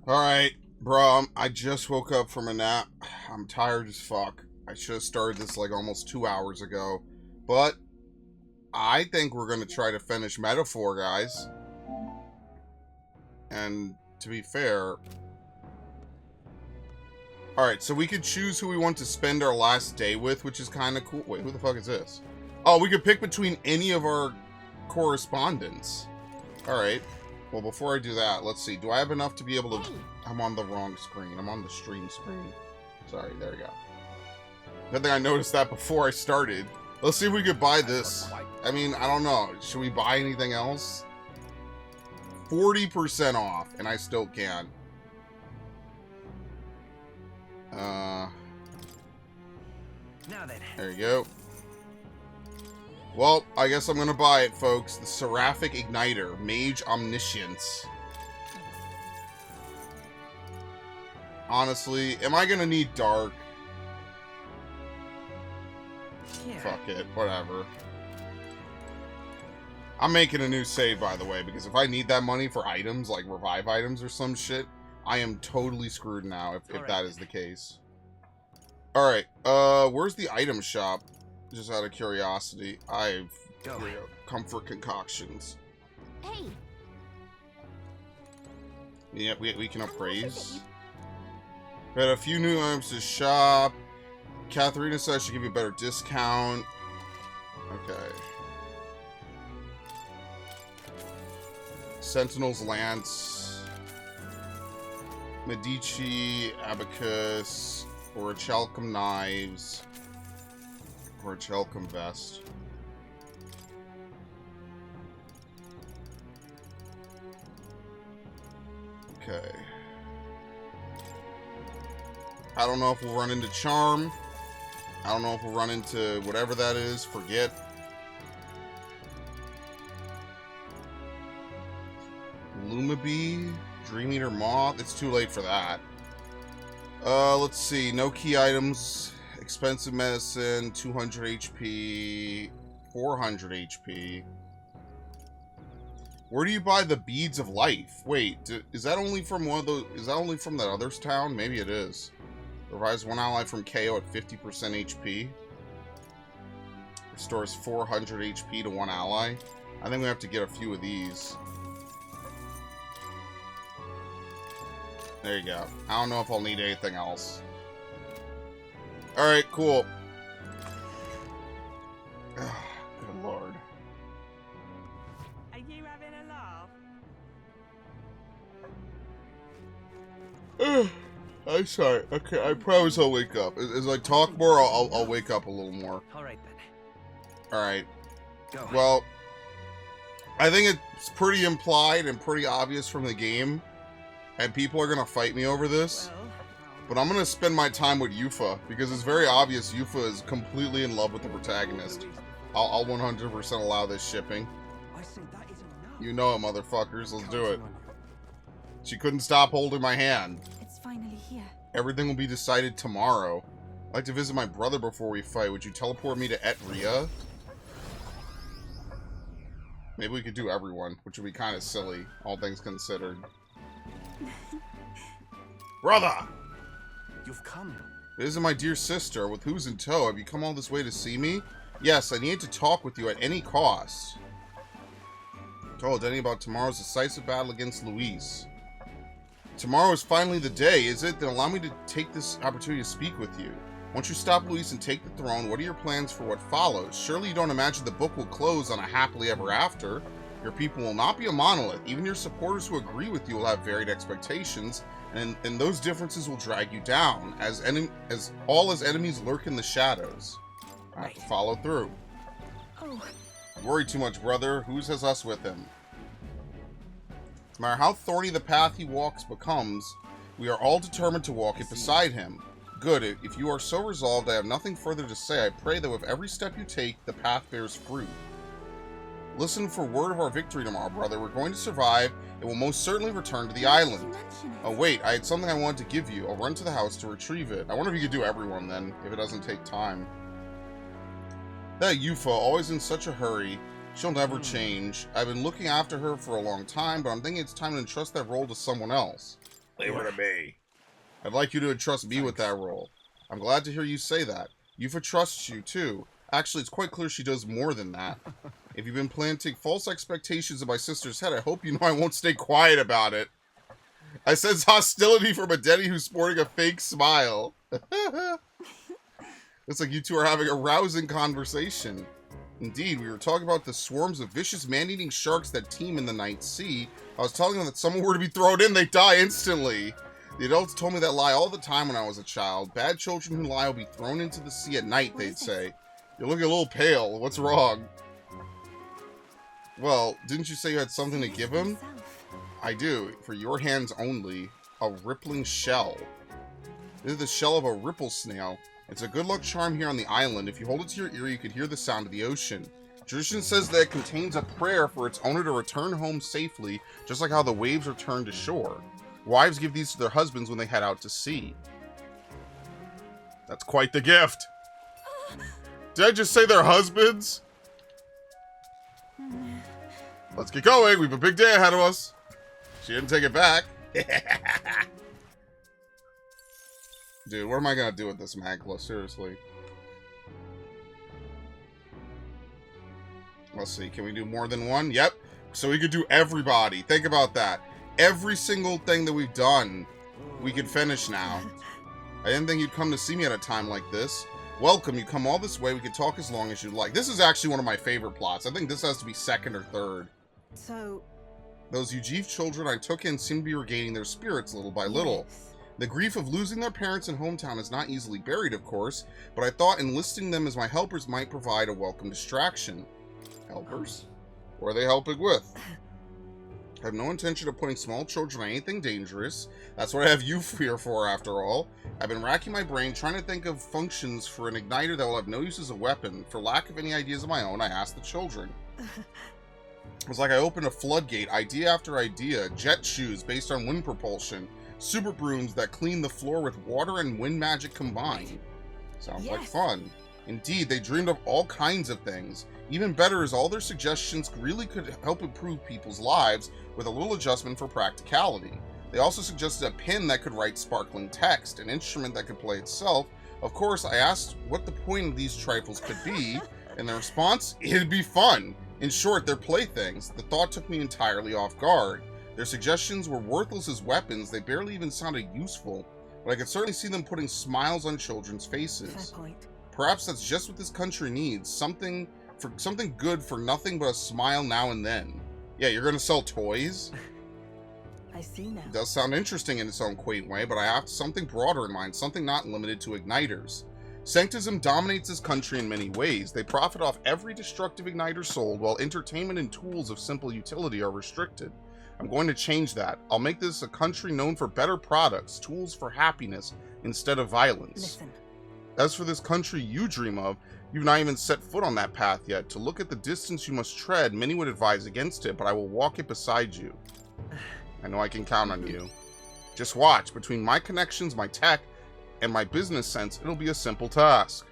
Alright, bro, I just woke up from a nap. I'm tired as fuck. I should have started this like almost 2 hours ago. But I think we're going to try to finish Metaphor, guys. And to be fair... Alright, so we could choose who we want to spend our last day with, which is kind of cool. Wait, who the fuck is this? Oh, we could pick between any of our correspondents. Alright. Well, before I do that, let's see. Do I have enough to be able to... I'm on the wrong screen. I'm on the stream screen. Sorry, there we go. Good thing I noticed that before I started. Let's see if we could buy this. I mean, I don't know. Should we buy anything else? 40% off, and I still can. There you go. Well, I guess I'm gonna buy it, folks. The Seraphic Igniter, Mage Omniscience. Honestly, am I gonna need Dark? Yeah. Fuck it, whatever. I'm making a new save, by the way, because if I need that money for items, like revive items or some shit, I am totally screwed now, if that is the case. Alright, where's the item shop? Just out of curiosity. Comfort concoctions. Hey. Yeah, we can appraise. We had a few new items to shop. Katharina says she'll give you a better discount. Okay. Sentinel's Lance. Medici Abacus. Orichalcum Knives. Orichalcum Vest. Okay. I don't know if we'll run into Charm. I don't know if we'll run into whatever that is. Forget. Lumabee. Dream Eater Moth. It's too late for that. Let's see. No key items. Expensive medicine. 200 HP. 400 HP. Where do you buy the Beads of Life? Wait, is that only from one of those? Is that only from that other town? Maybe it is. Revives one ally from KO at 50% HP. Restores 400 HP to one ally. I think we have to get a few of these. There you go. I don't know if I'll need anything else. Alright, cool. Good lord. Are you having a laugh? I'm sorry. Okay, I promise I'll wake up. As I talk more, I'll wake up a little more. Alright then. Alright. Go. Well, I think it's pretty implied and pretty obvious from the game. And people are going to fight me over this. But I'm going to spend my time with Yufa. Because it's very obvious Yufa is completely in love with the protagonist. I'll 100% allow this shipping. You know it, motherfuckers. Let's do it. She couldn't stop holding my hand. It's finally here. Everything will be decided tomorrow. I'd like to visit my brother before we fight. Would you teleport me to Etria? Maybe we could do everyone, which would be kind of silly, all things considered. Brother! You've come. Visit my dear sister. With who's in tow? Have you come all this way to see me? Yes, I need to talk with you at any cost. I told Denny about tomorrow's decisive battle against Luis. Tomorrow is finally the day, is it? Then allow me to take this opportunity to speak with you. Once you stop Luis and take the throne, what are your plans for what follows? Surely you don't imagine the book will close on a happily ever after. Your people will not be a monolith. Even your supporters who agree with you will have varied expectations, and those differences will drag you down, as enemies lurk in the shadows. I have to follow through. Oh. Don't worry too much, brother. Who's has us with him? No matter how thorny the path he walks becomes, we are all determined to walk it beside him. Good. If you are so resolved, I have nothing further to say. I pray that with every step you take, the path bears fruit. Listen for word of our victory tomorrow, brother. We're going to survive, and we'll most certainly return to the island. Oh, wait. I had something I wanted to give you. I'll run to the house to retrieve it. I wonder if you could do everyone, then, if it doesn't take time. That Yufa, always in such a hurry. She'll never change. I've been looking after her for a long time, but I'm thinking it's time to entrust that role to someone else. Leave her to me. I'd like you to entrust me with that role. I'm glad to hear you say that. Yufa trusts you, too. Actually, it's quite clear she does more than that. If you've been planting false expectations in my sister's head, I hope you know I won't stay quiet about it. I sense hostility from a Denny who's sporting a fake smile. Looks like you two are having a rousing conversation. Indeed, we were talking about the swarms of vicious man-eating sharks that teem in the night sea. I was telling them that if someone were to be thrown in, they die instantly. The adults told me that lie all the time when I was a child. Bad children who lie will be thrown into the sea at night, they'd say. You're looking a little pale. What's wrong? Well, didn't you say you had something to give him? I do. For your hands only. A rippling shell. This is the shell of a ripple snail. It's a good luck charm here on the island. If you hold it to your ear, you could hear the sound of the ocean. Tradition says that it contains a prayer for its owner to return home safely, just like how the waves return to shore. Wives give these to their husbands when they head out to sea. That's quite the gift. Did I just say their husbands? Let's get going. We have a big day ahead of us. She didn't take it back. Dude, what am I gonna do with this Magla? Seriously. Let's see. Can we do more than one? Yep. So we could do everybody. Think about that. Every single thing that we've done, we can finish now. I didn't think you'd come to see me at a time like this. Welcome. You come all this way. We can talk as long as you'd like. This is actually one of my favorite plots. I think this has to be second or third. So... Those Ujiv children I took in seem to be regaining their spirits little by little. Yes. The grief of losing their parents and hometown is not easily buried, of course, but I thought enlisting them as my helpers might provide a welcome distraction. Helpers? What are they helping with? I have no intention of putting small children on anything dangerous. That's what I have you here for, after all. I've been racking my brain trying to think of functions for an igniter that will have no use as a weapon. For lack of any ideas of my own, I asked the children. It was like I opened a floodgate, idea after idea. Jet shoes based on wind propulsion. Super brooms that clean the floor with water and wind magic combined. Sounds like fun. Indeed, they dreamed of all kinds of things. Even better is all their suggestions really could help improve people's lives with a little adjustment for practicality. They also suggested a pen that could write sparkling text, an instrument that could play itself. Of course, I asked what the point of these trifles could be, and the response, it'd be fun. In short, they're playthings. The thought took me entirely off guard. Their suggestions were worthless as weapons. They barely even sounded useful, but I could certainly see them putting smiles on children's faces. Fair point. Perhaps that's just what this country needs. Something good for nothing but a smile now and then. Yeah, you're gonna sell toys? I see now. It does sound interesting in its own quaint way, but I have something broader in mind, something not limited to igniters. Sanctism dominates this country in many ways. They profit off every destructive igniter sold, while entertainment and tools of simple utility are restricted. I'm going to change that. I'll make this a country known for better products, tools for happiness, instead of violence. Listen. As for this country you dream of, you've not even set foot on that path yet. To look at the distance you must tread, many would advise against it, but I will walk it beside you. I know I can count on you. Just watch. Between my connections, my tech, and my business sense, it'll be a simple task.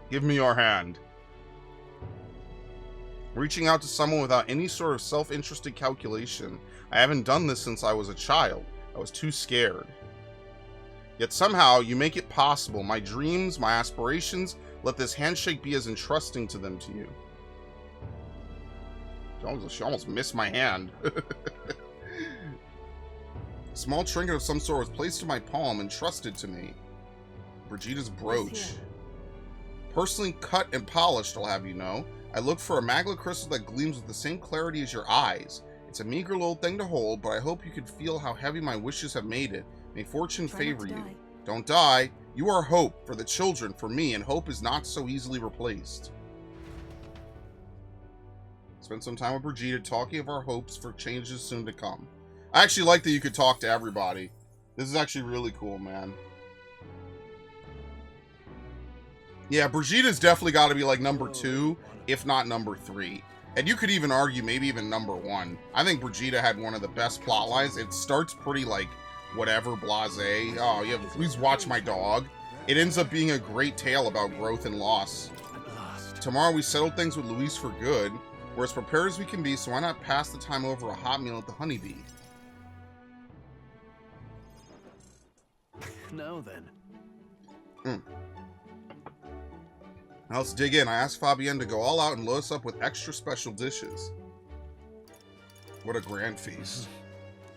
Give me your hand. Reaching out to someone without any sort of self-interested calculation. I haven't done this since I was a child. I was too scared. Yet somehow, you make it possible. My dreams, my aspirations, let this handshake be as entrusting to them to you. She almost missed my hand. A small trinket of some sort was placed in my palm and trusted to me. Brigida's brooch. Personally cut and polished, I'll have you know. I looked for a magla crystal that gleams with the same clarity as your eyes. It's a meager little thing to hold, but I hope you can feel how heavy my wishes have made it. May fortune favor you. Don't die. You are hope for the children, for me, and hope is not so easily replaced. Spend some time with Brigida talking of our hopes for changes soon to come. I actually like that you could talk to everybody. This is actually really cool, man. Yeah, Brigida's definitely got to be like number 2, if not number 3. And you could even argue maybe even number 1. I think Brigida had one of the best plot lines. It starts pretty like whatever, blasé. Oh, yeah, please watch my dog. It ends up being a great tale about growth and loss. Tomorrow we settle things with Luis for good. We're as prepared as we can be, so why not pass the time over a hot meal at the Honeybee? Now then. Now let's dig in. I asked Fabienne to go all out and load us up with extra special dishes. What a grand feast.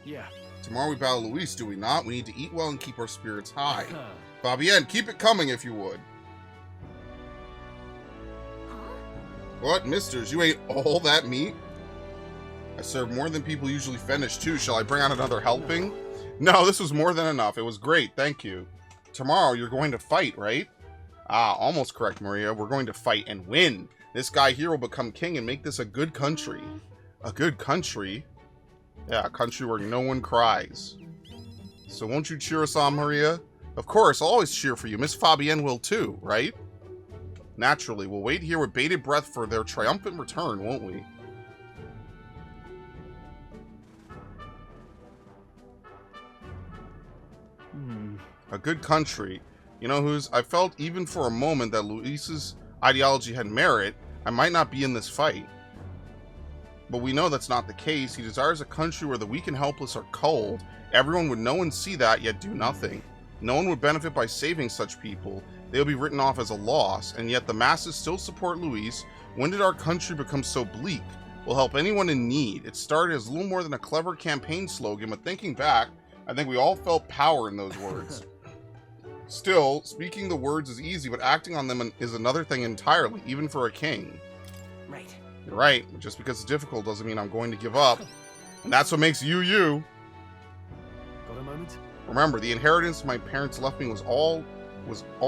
Yeah. Tomorrow we battle Luis, do we not? We need to eat well and keep our spirits high. Fabienne, keep it coming if you would. What, misters? You ate all that meat? I served more than people usually finish, too. Shall I bring out another helping? No, this was more than enough. It was great, thank you. Tomorrow you're going to fight, right? Ah, almost correct, Maria. We're going to fight and win. This guy here will become king and make this a good country. A good country? Yeah, a country where no one cries. So won't you cheer us on, Maria? Of course, I'll always cheer for you. Miss Fabienne will too, right? Naturally, we'll wait here with bated breath for their triumphant return, won't we? A good country. You know whose? I felt even for a moment that Luis's ideology had merit. I might not be in this fight. But we know that's not the case. He desires a country where the weak and helpless are culled. Everyone would know and see that, yet do nothing. No one would benefit by saving such people. They'll be written off as a loss, and yet the masses still support Luis. When did our country become so bleak? We'll help anyone in need. It started as little more than a clever campaign slogan, but thinking back, I think we all felt power in those words. Still, speaking the words is easy, but acting on them is another thing entirely, even for a king. Right. You're right. Just because it's difficult doesn't mean I'm going to give up. And that's what makes you, you. Got a moment? Remember, the inheritance my parents left me was all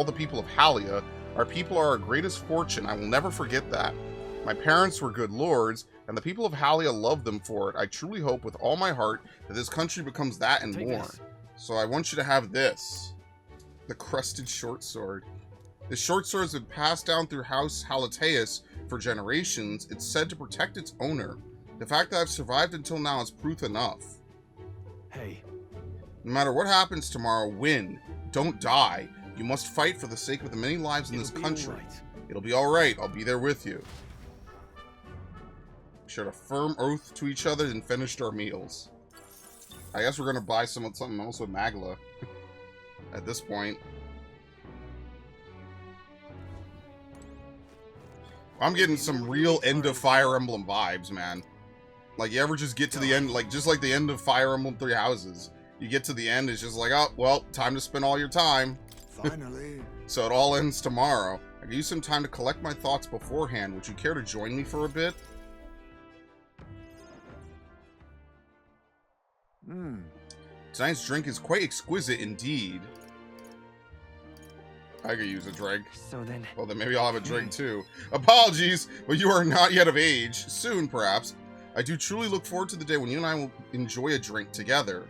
the people of Halia. Our people are our greatest fortune. I will never forget that. My parents were good lords, and the people of Halia loved them for it. I truly hope with all my heart that this country becomes that and Take more. this. So I want you to have this. The crested short sword. This short sword has been passed down through House Halateus for generations. It's said to protect its owner. The fact that I've survived until now is proof enough. Hey. No matter what happens tomorrow, win. Don't die. You must fight for the sake of the many lives in this country. It'll be alright. I'll be there with you. We shared a firm oath to each other and finished our meals. I guess we're going to buy something else with Magla. At this point. I'm getting some real end of Fire Emblem vibes, man. Like, you ever just get to the end, like, just like the end of Fire Emblem Three Houses. You get to the end, it's just like, oh, well, time to spend all your time. Finally. So it all ends tomorrow. I could use some time to collect my thoughts beforehand. Would you care to join me for a bit? Tonight's drink is quite exquisite indeed. I could use a drink. So then... Well, then maybe I'll have a drink too. Apologies, but you are not yet of age. Soon, perhaps. I do truly look forward to the day when you and I will enjoy a drink together.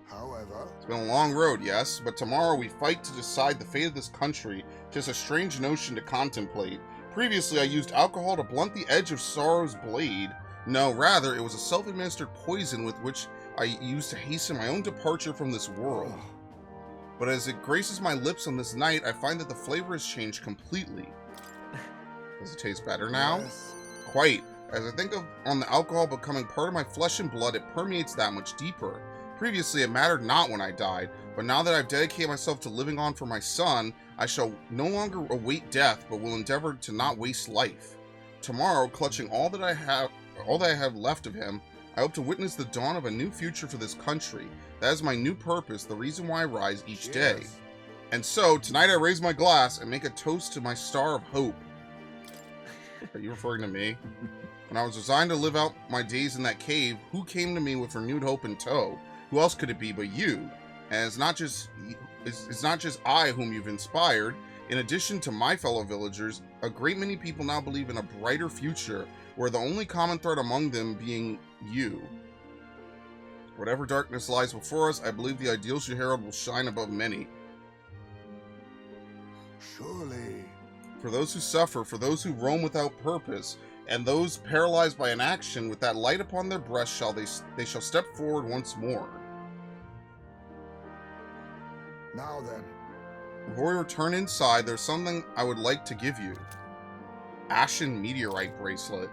However, It's been a long road, yes, but tomorrow we fight to decide the fate of this country. Just a strange notion to contemplate. Previously, I used alcohol to blunt the edge of sorrow's blade. No, rather, it was a self-administered poison with which I used to hasten my own departure from this world. But as it graces my lips on this night, I find that the flavor has changed completely. Does it taste better now? yes. Quite. As I think of on the alcohol becoming part of my flesh and blood, it permeates that much deeper. Previously, it mattered not when I died, but now that I've dedicated myself to living on for my son, I shall no longer await death, but will endeavor to not waste life. Tomorrow, clutching all that I have left of him, I hope to witness the dawn of a new future for this country. That is my new purpose, the reason why I rise each day. Cheers. And so, tonight I raise my glass and make a toast to my star of hope. Are you referring to me? When I was resigned to live out my days in that cave, who came to me with renewed hope in tow? Who else could it be but you? And it's not just I whom you've inspired. In addition to my fellow villagers, a great many people now believe in a brighter future, where the only common thread among them being you. Whatever darkness lies before us, I believe the ideals you herald will shine above many. Surely. For those who suffer, for those who roam without purpose, and those paralyzed by inaction, with that light upon their breasts they shall step forward once more. Now then. Before we return inside, there's something I would like to give you. Ashen Meteorite Bracelet.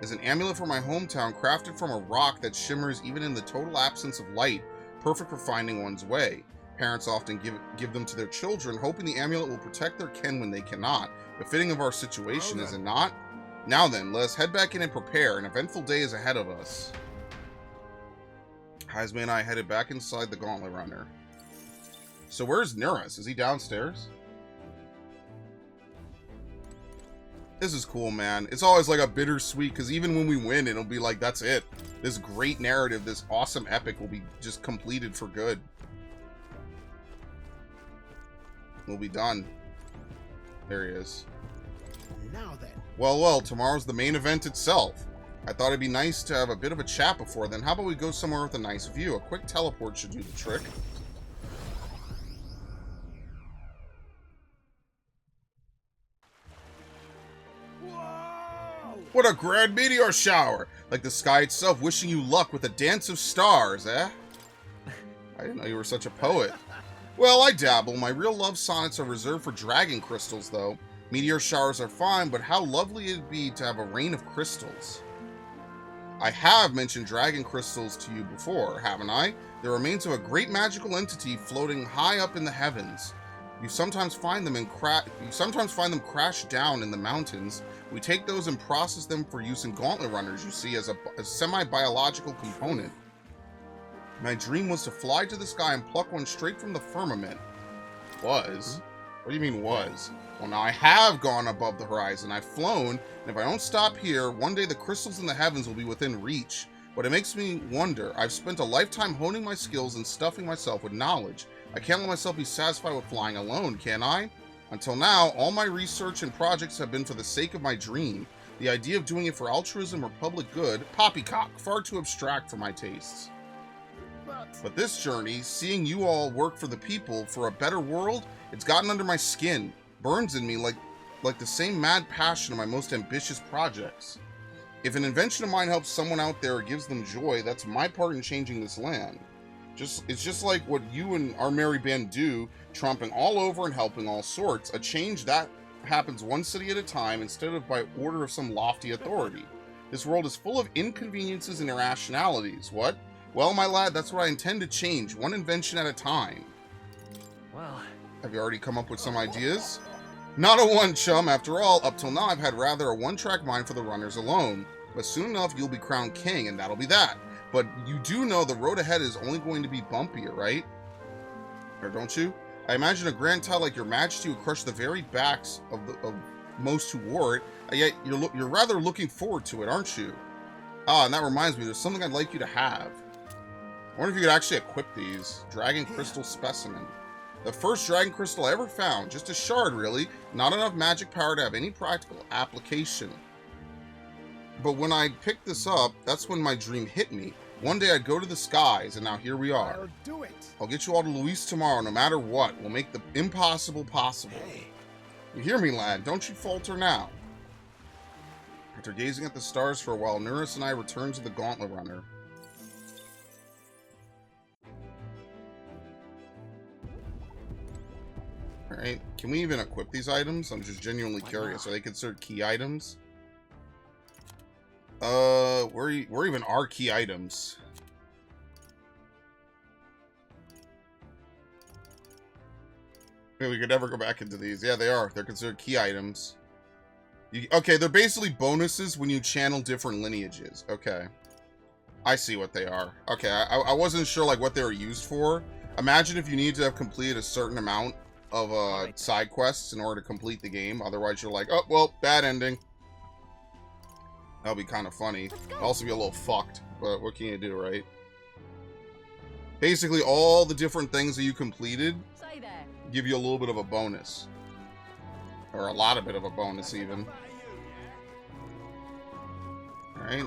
Is an amulet for my hometown, crafted from a rock that shimmers even in the total absence of light, perfect for finding one's way. parents often give them to their children, hoping the amulet will protect their kin when they cannot. Befitting of our situation, is it not? Now then, let us head back in and prepare. An eventful day is ahead of us. Heisman and I headed back inside the Gauntlet Runner. So where's Neris? Is he downstairs? This is cool, man. It's always like a bittersweet, because even when we win, it'll be like, that's it. This great narrative, this awesome epic will be just completed for good. We'll be done. There he is. Now then. Well, tomorrow's the main event itself. I thought it'd be nice to have a bit of a chat before then. How about we go somewhere with a nice view? A quick teleport should do the trick. What a grand meteor shower! Like the sky itself wishing you luck with a dance of stars, eh? I didn't know you were such a poet. Well, I dabble. My real love sonnets are reserved for dragon crystals, though. Meteor showers are fine, but how lovely it'd be to have a rain of crystals. I have mentioned dragon crystals to you before, haven't I? They're remains of a great magical entity floating high up in the heavens. You sometimes find them crashed down in the mountains. We take those and process them for use in Gauntlet Runners, you see, as a semi-biological component. My dream was to fly to the sky and pluck one straight from the firmament. Was? What do you mean was? Well, now I have gone above the horizon. I've flown, and if I don't stop here, one day the crystals in the heavens will be within reach. But it makes me wonder. I've spent a lifetime honing my skills and stuffing myself with knowledge. I can't let myself be satisfied with flying alone, can I? Until now, all my research and projects have been for the sake of my dream. The idea of doing it for altruism or public good, poppycock, far too abstract for my tastes. But this journey, seeing you all work for the people, for a better world, it's gotten under my skin, burns in me like the same mad passion of my most ambitious projects. If an invention of mine helps someone out there or gives them joy, that's my part in changing this land. It's just like what you and our merry band do, tromping all over and helping all sorts. A change that happens one city at a time instead of by order of some lofty authority. This world is full of inconveniences and irrationalities. What? Well, my lad, that's what I intend to change, one invention at a time. Well, have you already come up with some ideas? Not a one, chum. After all, up till now I've had rather a one-track mind for the runners alone. But soon enough you'll be crowned king, and that'll be that. But you do know the road ahead is only going to be bumpier, right? Or don't you? I imagine a grand title like your majesty would crush the very backs of most who wore it, yet you're rather looking forward to it, aren't you? Ah, and that reminds me, there's something I'd like you to have. I wonder if you could actually equip these. Dragon Crystal Specimen. The first Dragon Crystal I ever found. Just a shard, really. Not enough magic power to have any practical application. But when I picked this up, that's when my dream hit me. One day I'd go to the skies, and now here we are. I'll do it. I'll get you all to Luis tomorrow, no matter what. We'll make the impossible possible. Hey. You hear me, lad? Don't you falter now. After gazing at the stars for a while, Neris and I returned to the Gauntlet Runner. Alright, can we even equip these items? I'm just genuinely curious. Are they considered key items? Where even are key items? We could never go back into these. Yeah, they are. They're considered key items. Okay, they're basically bonuses when you channel different lineages. Okay. I see what they are. Okay, I wasn't sure like what they were used for. Imagine if you need to have completed a certain amount of side quests in order to complete the game. Otherwise, you're like, oh, well, bad ending. That'll be kind of funny. It'll also be a little fucked, but what can you do, right? Basically, all the different things that you completed give you a little bit of a bonus. Or a lot of bit of a bonus, even. Alright.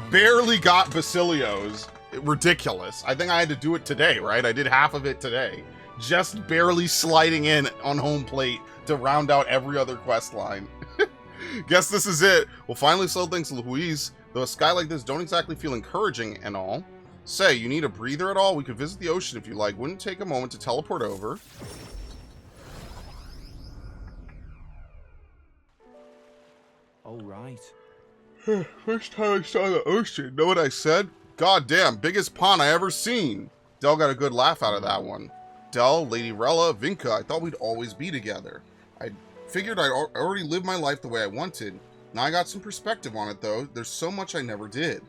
Barely got Basilios. Ridiculous. I think I had to do it today, right? I did half of it today. Just barely sliding in on home plate to round out every other quest line. Guess this is it. We'll finally slow things to Luis. Though a sky like this don't exactly feel encouraging and all. Say, you need a breather at all? We could visit the ocean if you like. Wouldn't take a moment to teleport over. all right. First time I saw the ocean. Know what I said? God damn, biggest pond I ever seen. Dell got a good laugh out of that one. Del, Lady Rella, Vinca, I thought we'd always be together. I figured I'd already lived my life the way I wanted. Now I got some perspective on it, though. There's so much I never did.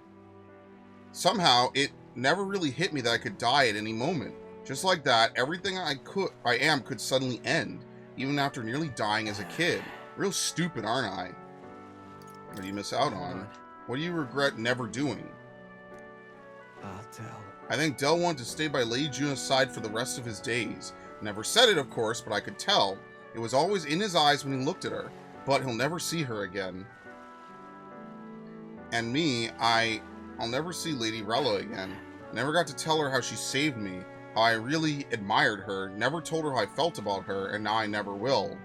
Somehow, it never really hit me that I could die at any moment. Just like that, everything I am could suddenly end, even after nearly dying as a kid. Real stupid, aren't I? What do you miss out on? What do you regret never doing? I'll tell. I think Del wanted to stay by Lady Juna's side for the rest of his days. Never said it, of course, but I could tell. It was always in his eyes when he looked at her. But he'll never see her again. And me, I'll never see Lady Rella again. Never got to tell her how she saved me, how I really admired her, never told her how I felt about her, and now I never will.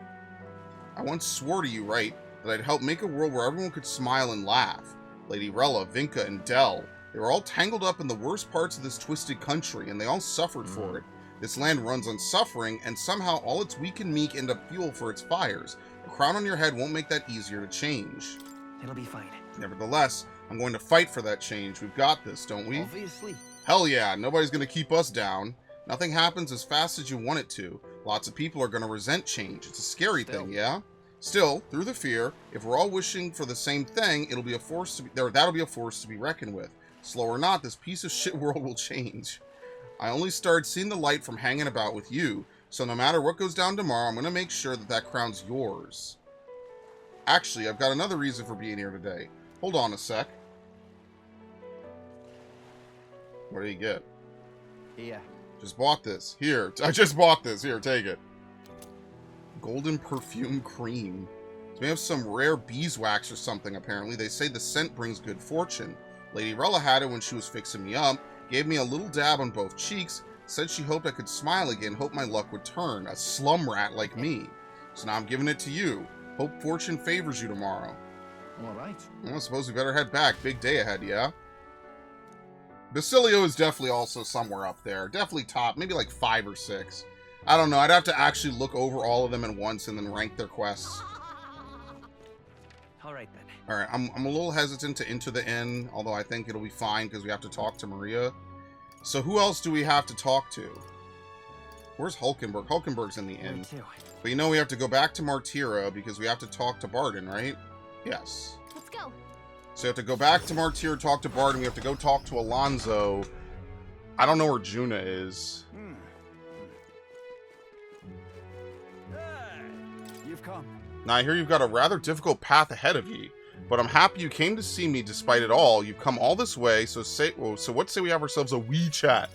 I once swore to you, right, that I'd help make a world where everyone could smile and laugh. Lady Rella, Vinca, and Del, they were all tangled up in the worst parts of this twisted country, and they all suffered for it. This land runs on suffering, and somehow all its weak and meek end up fuel for its fires. The crown on your head won't make that easier to change. It'll be fine. Nevertheless, I'm going to fight for that change. We've got this, don't we? Obviously. Hell yeah, nobody's going to keep us down. Nothing happens as fast as you want it to. Lots of people are going to resent change. It's a scary thing, yeah? Still, through the fear, if we're all wishing for the same thing, it'll be a force to be that'll be a force to be reckoned with. Slow or not, this piece of shit world will change. I only started seeing the light from hanging about with you, so no matter what goes down tomorrow, I'm going to make sure that that crown's yours. Actually, I've got another reason for being here today. Hold on a sec. What do you get? Yeah. Just bought this. Here. I just bought this. Here, take it. Golden perfume cream. So we have some rare beeswax or something, apparently. They say the scent brings good fortune. Lady Rella had it when she was fixing me up, gave me a little dab on both cheeks, said she hoped I could smile again, hoped my luck would turn. A slum rat like me. So now I'm giving it to you. Hope fortune favors you tomorrow. All right. Well, I suppose we better head back. Big day ahead, yeah? Basilio is definitely also somewhere up there. Definitely top. Maybe like 5 or 6. I don't know. I'd have to actually look over all of them at once and then rank their quests. All right, then. Alright, I'm a little hesitant to enter the inn, although I think it'll be fine because we have to talk to Maria. So who else do we have to talk to? Where's Hulkenberg? Hulkenberg's in the inn. But you know we have to go back to Martira because we have to talk to Barden, right? Yes. Let's go. So we have to go back to Martira, talk to Barden. We have to go talk to Alonso. I don't know where Juna is. You've come. Now I hear you've got a rather difficult path ahead of you, but I'm happy you came to see me despite it all. You've come all this way, so what say we have ourselves a wee chat?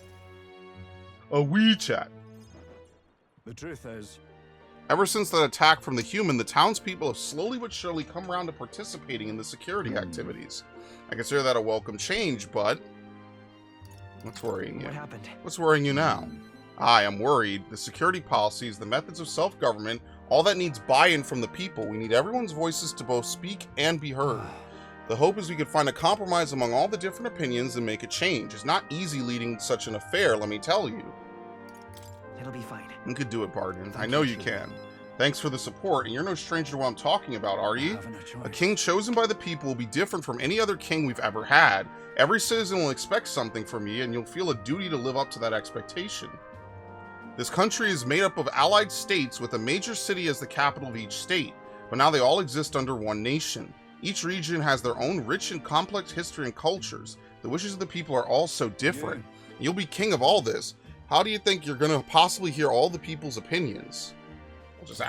A wee chat. The truth is, Ever since that attack from the human, the townspeople have slowly but surely come around to participating in the security activities. I consider that a welcome change, but what's worrying you? What happened? What's worrying you now? I am worried. The security policies, the methods of self-government, all that needs buy-in from the people. We need everyone's voices to both speak and be heard. The hope is we could find a compromise among all the different opinions and make a change. It's not easy leading such an affair, let me tell you. It'll be fine. You could do it, Barden. I know you can. Thanks for the support, and you're no stranger to what I'm talking about, are you? A king chosen by the people will be different from any other king we've ever had. Every citizen will expect something from you, and you'll feel a duty to live up to that expectation. This country is made up of allied states with a major city as the capital of each state, but now they all exist under one nation. Each region has their own rich and complex history and cultures. The wishes of the people are all so different. You'll be king of all this. How do you think you're going to possibly hear all the people's opinions? Well, just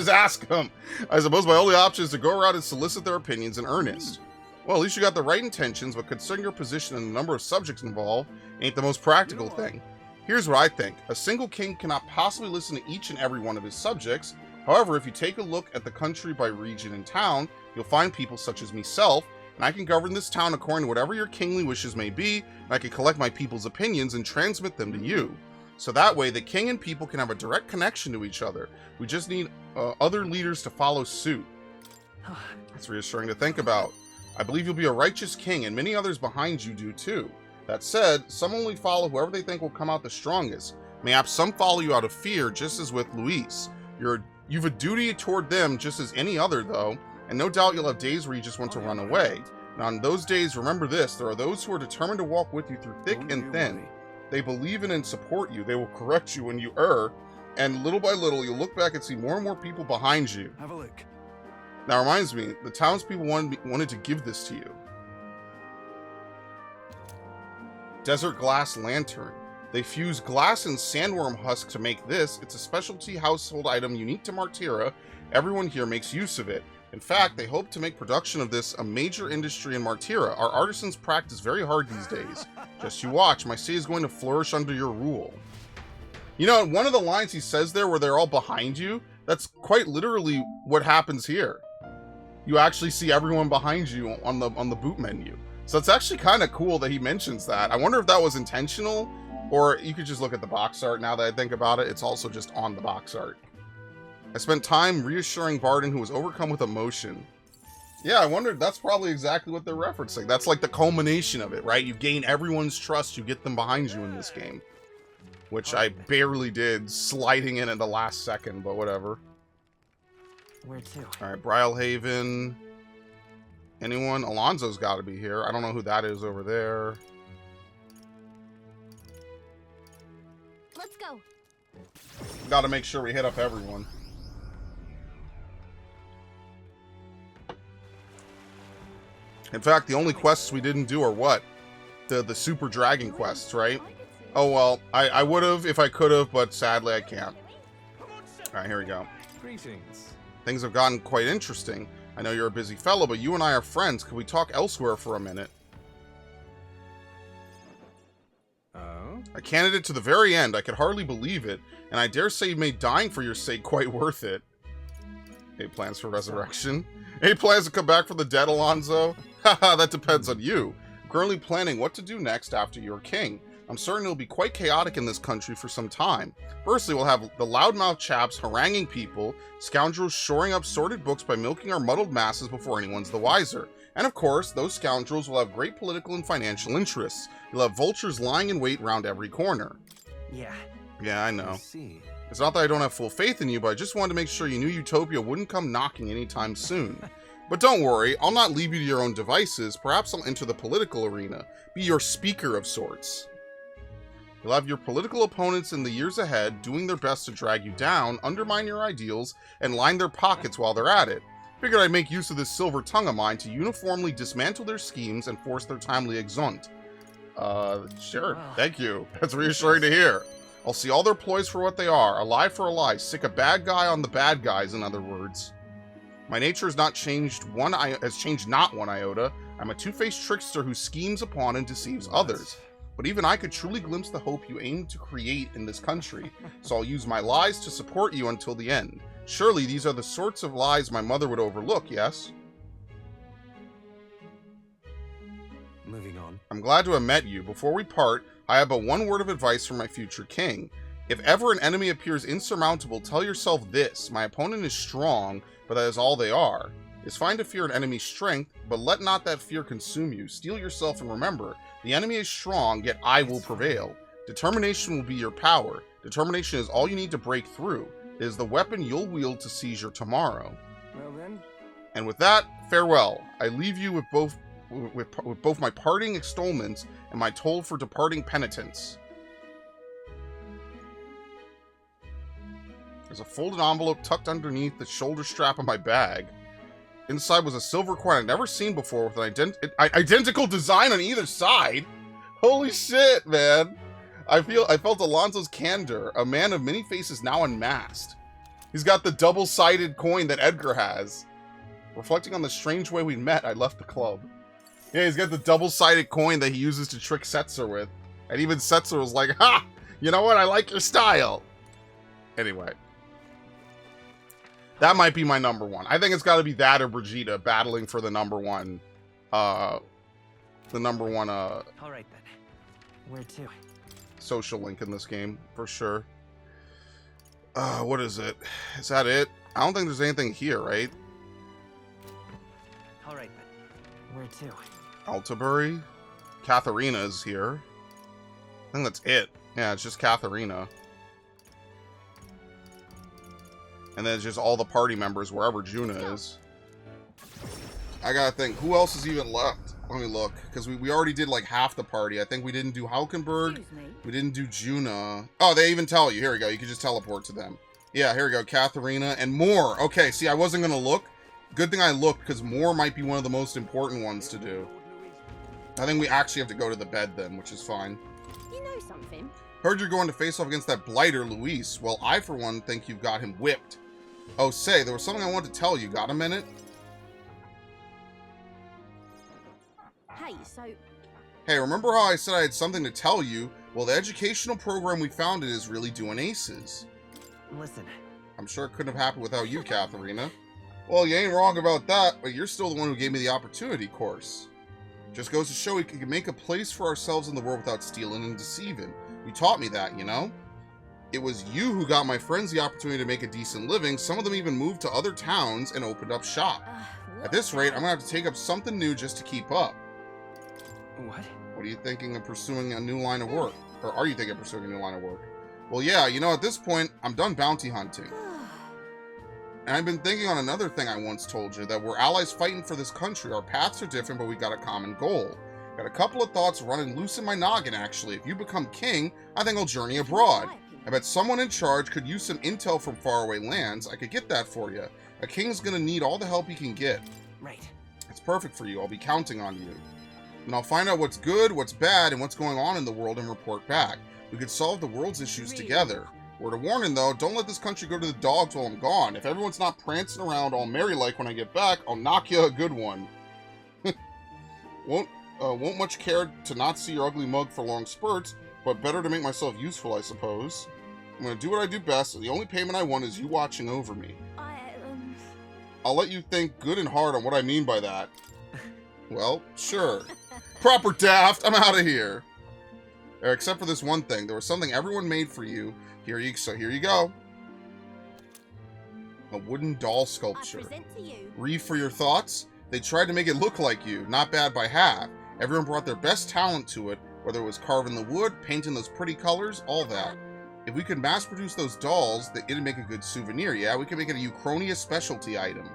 ask them. I suppose my only option is to go around and solicit their opinions in earnest. Well, at least you got the right intentions, but considering your position and the number of subjects involved, ain't the most practical thing. Here's what I think. A single king cannot possibly listen to each and every one of his subjects. However, if you take a look at the country by region and town, you'll find people such as myself, and I can govern this town according to whatever your kingly wishes may be, and I can collect my people's opinions and transmit them to you. So that way, the king and people can have a direct connection to each other. We just need other leaders to follow suit. That's reassuring to think about. I believe you'll be a righteous king, and many others behind you do too. That said, some only follow whoever they think will come out the strongest. Mayhaps some follow you out of fear, just as with Luis. You've a duty toward them just as any other, though, and no doubt you'll have days where you just want to run away. And on those days, remember this, there are those who are determined to walk with you through thick and thin. They believe in and support you. They will correct you when you err. And little by little, you'll look back and see more and more people behind you. Have a look. Now, reminds me, the townspeople wanted to give this to you. Desert glass lantern. They fuse glass and sandworm husk to make this. It's a specialty household item unique to Martira. Everyone here makes use of it. In fact, they hope to make production of this a major industry in Martira. Our artisans practice very hard these days. Just you watch, my city is going to flourish under your rule. You know, one of the lines he says there where they're all behind you, that's quite literally what happens here. You actually see everyone behind you on the boot menu. So it's actually kind of cool that he mentions that. I wonder if that was intentional, or you could just look at the box art now that I think about it. It's also just on the box art. I spent time reassuring Barden, who was overcome with emotion. Yeah, I wondered, that's probably exactly what they're referencing. That's like the culmination of it, right? You gain everyone's trust, you get them behind you in this game. Which I barely did, sliding in at the last second, but whatever. Where to? Alright, Brylehaven. Anyone? Alonzo's got to be here. I don't know who that is over there. Let's go. Got to make sure we hit up everyone. In fact, the only quests we didn't do are what? The Super Dragon quests, right? Oh, well, I would have if I could have, but sadly I can't. Alright, here we go. Greetings. Things have gotten quite interesting. I know you're a busy fellow, but you and I are friends. Could we talk elsewhere for a minute? Oh? I canned it to the very end. I could hardly believe it, and I dare say you made dying for your sake quite worth it. Any plans for resurrection? Any plans to come back from the dead, Alonzo? Haha, that depends on you. I'm currently planning what to do next after you're king. I'm certain it'll be quite chaotic in this country for some time. Firstly, we'll have the loudmouth chaps haranguing people, scoundrels shoring up sordid books by milking our muddled masses before anyone's the wiser. And of course, those scoundrels will have great political and financial interests. You'll have vultures lying in wait round every corner. Yeah. Yeah, I I know. see. It's not that I don't have full faith in you, but I just wanted to make sure you knew Utopia wouldn't come knocking anytime soon. But don't worry, I'll not leave you to your own devices. Perhaps I'll enter the political arena, be your speaker of sorts. You'll have your political opponents in the years ahead doing their best to drag you down, undermine your ideals, and line their pockets while they're at it. Figured I'd make use of this silver tongue of mine to uniformly dismantle their schemes and force their timely exeunt. Sure, thank you. That's reassuring to hear. I'll see all their ploys for what they are, a lie for a lie, sick a bad guy on the bad guys, in other words. My nature has not changed not one iota. I'm a two-faced trickster who schemes upon and deceives others. But even I could truly glimpse the hope you aim to create in this country, so I'll use my lies to support you until the end. Surely these are the sorts of lies my mother would overlook, yes? Moving on. I'm glad to have met you. Before we part, I have but one word of advice for my future king. If ever an enemy appears insurmountable, tell yourself this: my opponent is strong, but that is all they are. It's fine to fear an enemy's strength, but let not that fear consume you. Steel yourself and remember, the enemy is strong, yet I will prevail. Determination will be your power. Determination is all you need to break through. It is the weapon you'll wield to seize your tomorrow. Well then. And with that, farewell. I leave you with both my parting extollments and my toll for departing penitence. There's a folded envelope tucked underneath the shoulder strap of my bag. Inside was a silver coin I'd never seen before with an identical design on either side. Holy shit, man. I felt Alonzo's candor, a man of many faces now unmasked. He's got the double-sided coin that Edgar has. Reflecting on the strange way we met, I left the club. Yeah, he's got the double-sided coin that he uses to trick Setzer with. And even Setzer was like, ha! You know what? I like your style. Anyway. That might be my number one. I think it's got to be that or Brigitte battling for the number one. All right then. Where to? Social link in this game, for sure. What is it? Is that it? I don't think there's anything here, right? All right then. Where to? Altabury? Katharina is here. I think that's it. Yeah, it's just Katharina. And then it's just all the party members wherever Juna is. I gotta think, who else is even left? Let me look, because we already did like half the party. I think we didn't do Halkenberg. Excuse me. We didn't do Juna. Oh, they even tell you. Here we go. You can just teleport to them. Yeah, here we go. Katharina and more. Okay, see, I wasn't going to look. Good thing I looked, because more might be one of the most important ones to do. I think we actually have to go to the bed then, which is fine. You know something? Heard you're going to face off against that blighter, Luis. Well, I, for one, think you've got him whipped. Oh, say, there was something I wanted to tell you. Got a minute? Hey, so Hey, remember how I said I had something to tell you? Well, the educational program we founded is really doing aces. Listen, I'm sure it couldn't have happened without you, Katharina. Well, you ain't wrong about that, but you're still the one who gave me the opportunity course. Just goes to show we can make a place for ourselves in the world without stealing and deceiving. You taught me that, you know? It was you who got my friends the opportunity to make a decent living. Some of them even moved to other towns and opened up shop. At this rate, I'm gonna have to take up something new just to keep up. what? What are you thinking of pursuing a new line of work? Or are you thinking of pursuing a new line of work? Well, yeah, you know, at this point, I'm done bounty hunting. And I've been thinking on another thing I once told you, that we're allies fighting for this country. Our paths are different, but we got a common goal. Got a couple of thoughts running loose in my noggin, actually. If you become king, I think I'll journey abroad. I bet someone in charge could use some intel from faraway lands. I could get that for you. A king's gonna need all the help he can get. Right. It's perfect for you. I'll be counting on you. And I'll find out what's good, what's bad, and what's going on in the world and report back. We could solve the world's issues together. Word of warning, though, don't let this country go to the dogs while I'm gone. If everyone's not prancing around all merry-like when I get back, I'll knock you a good one. Won't much care to not see your ugly mug for long spurts, but better to make myself useful, I suppose. I'm gonna do what I do best, and the only payment I want is you watching over me. I'll let you think good and hard on what I mean by that. Well, sure. Proper daft, I'm out of here. Except for this one thing. There was something everyone made for you. Here you go. A wooden doll sculpture. I present to you. Re for your thoughts? They tried to make it look like you. Not bad by half. Everyone brought their best talent to it, whether it was carving the wood, painting those pretty colors, all that. If we could mass produce those dolls, it'd make a good souvenir, yeah? We could make it a Uchronia specialty item.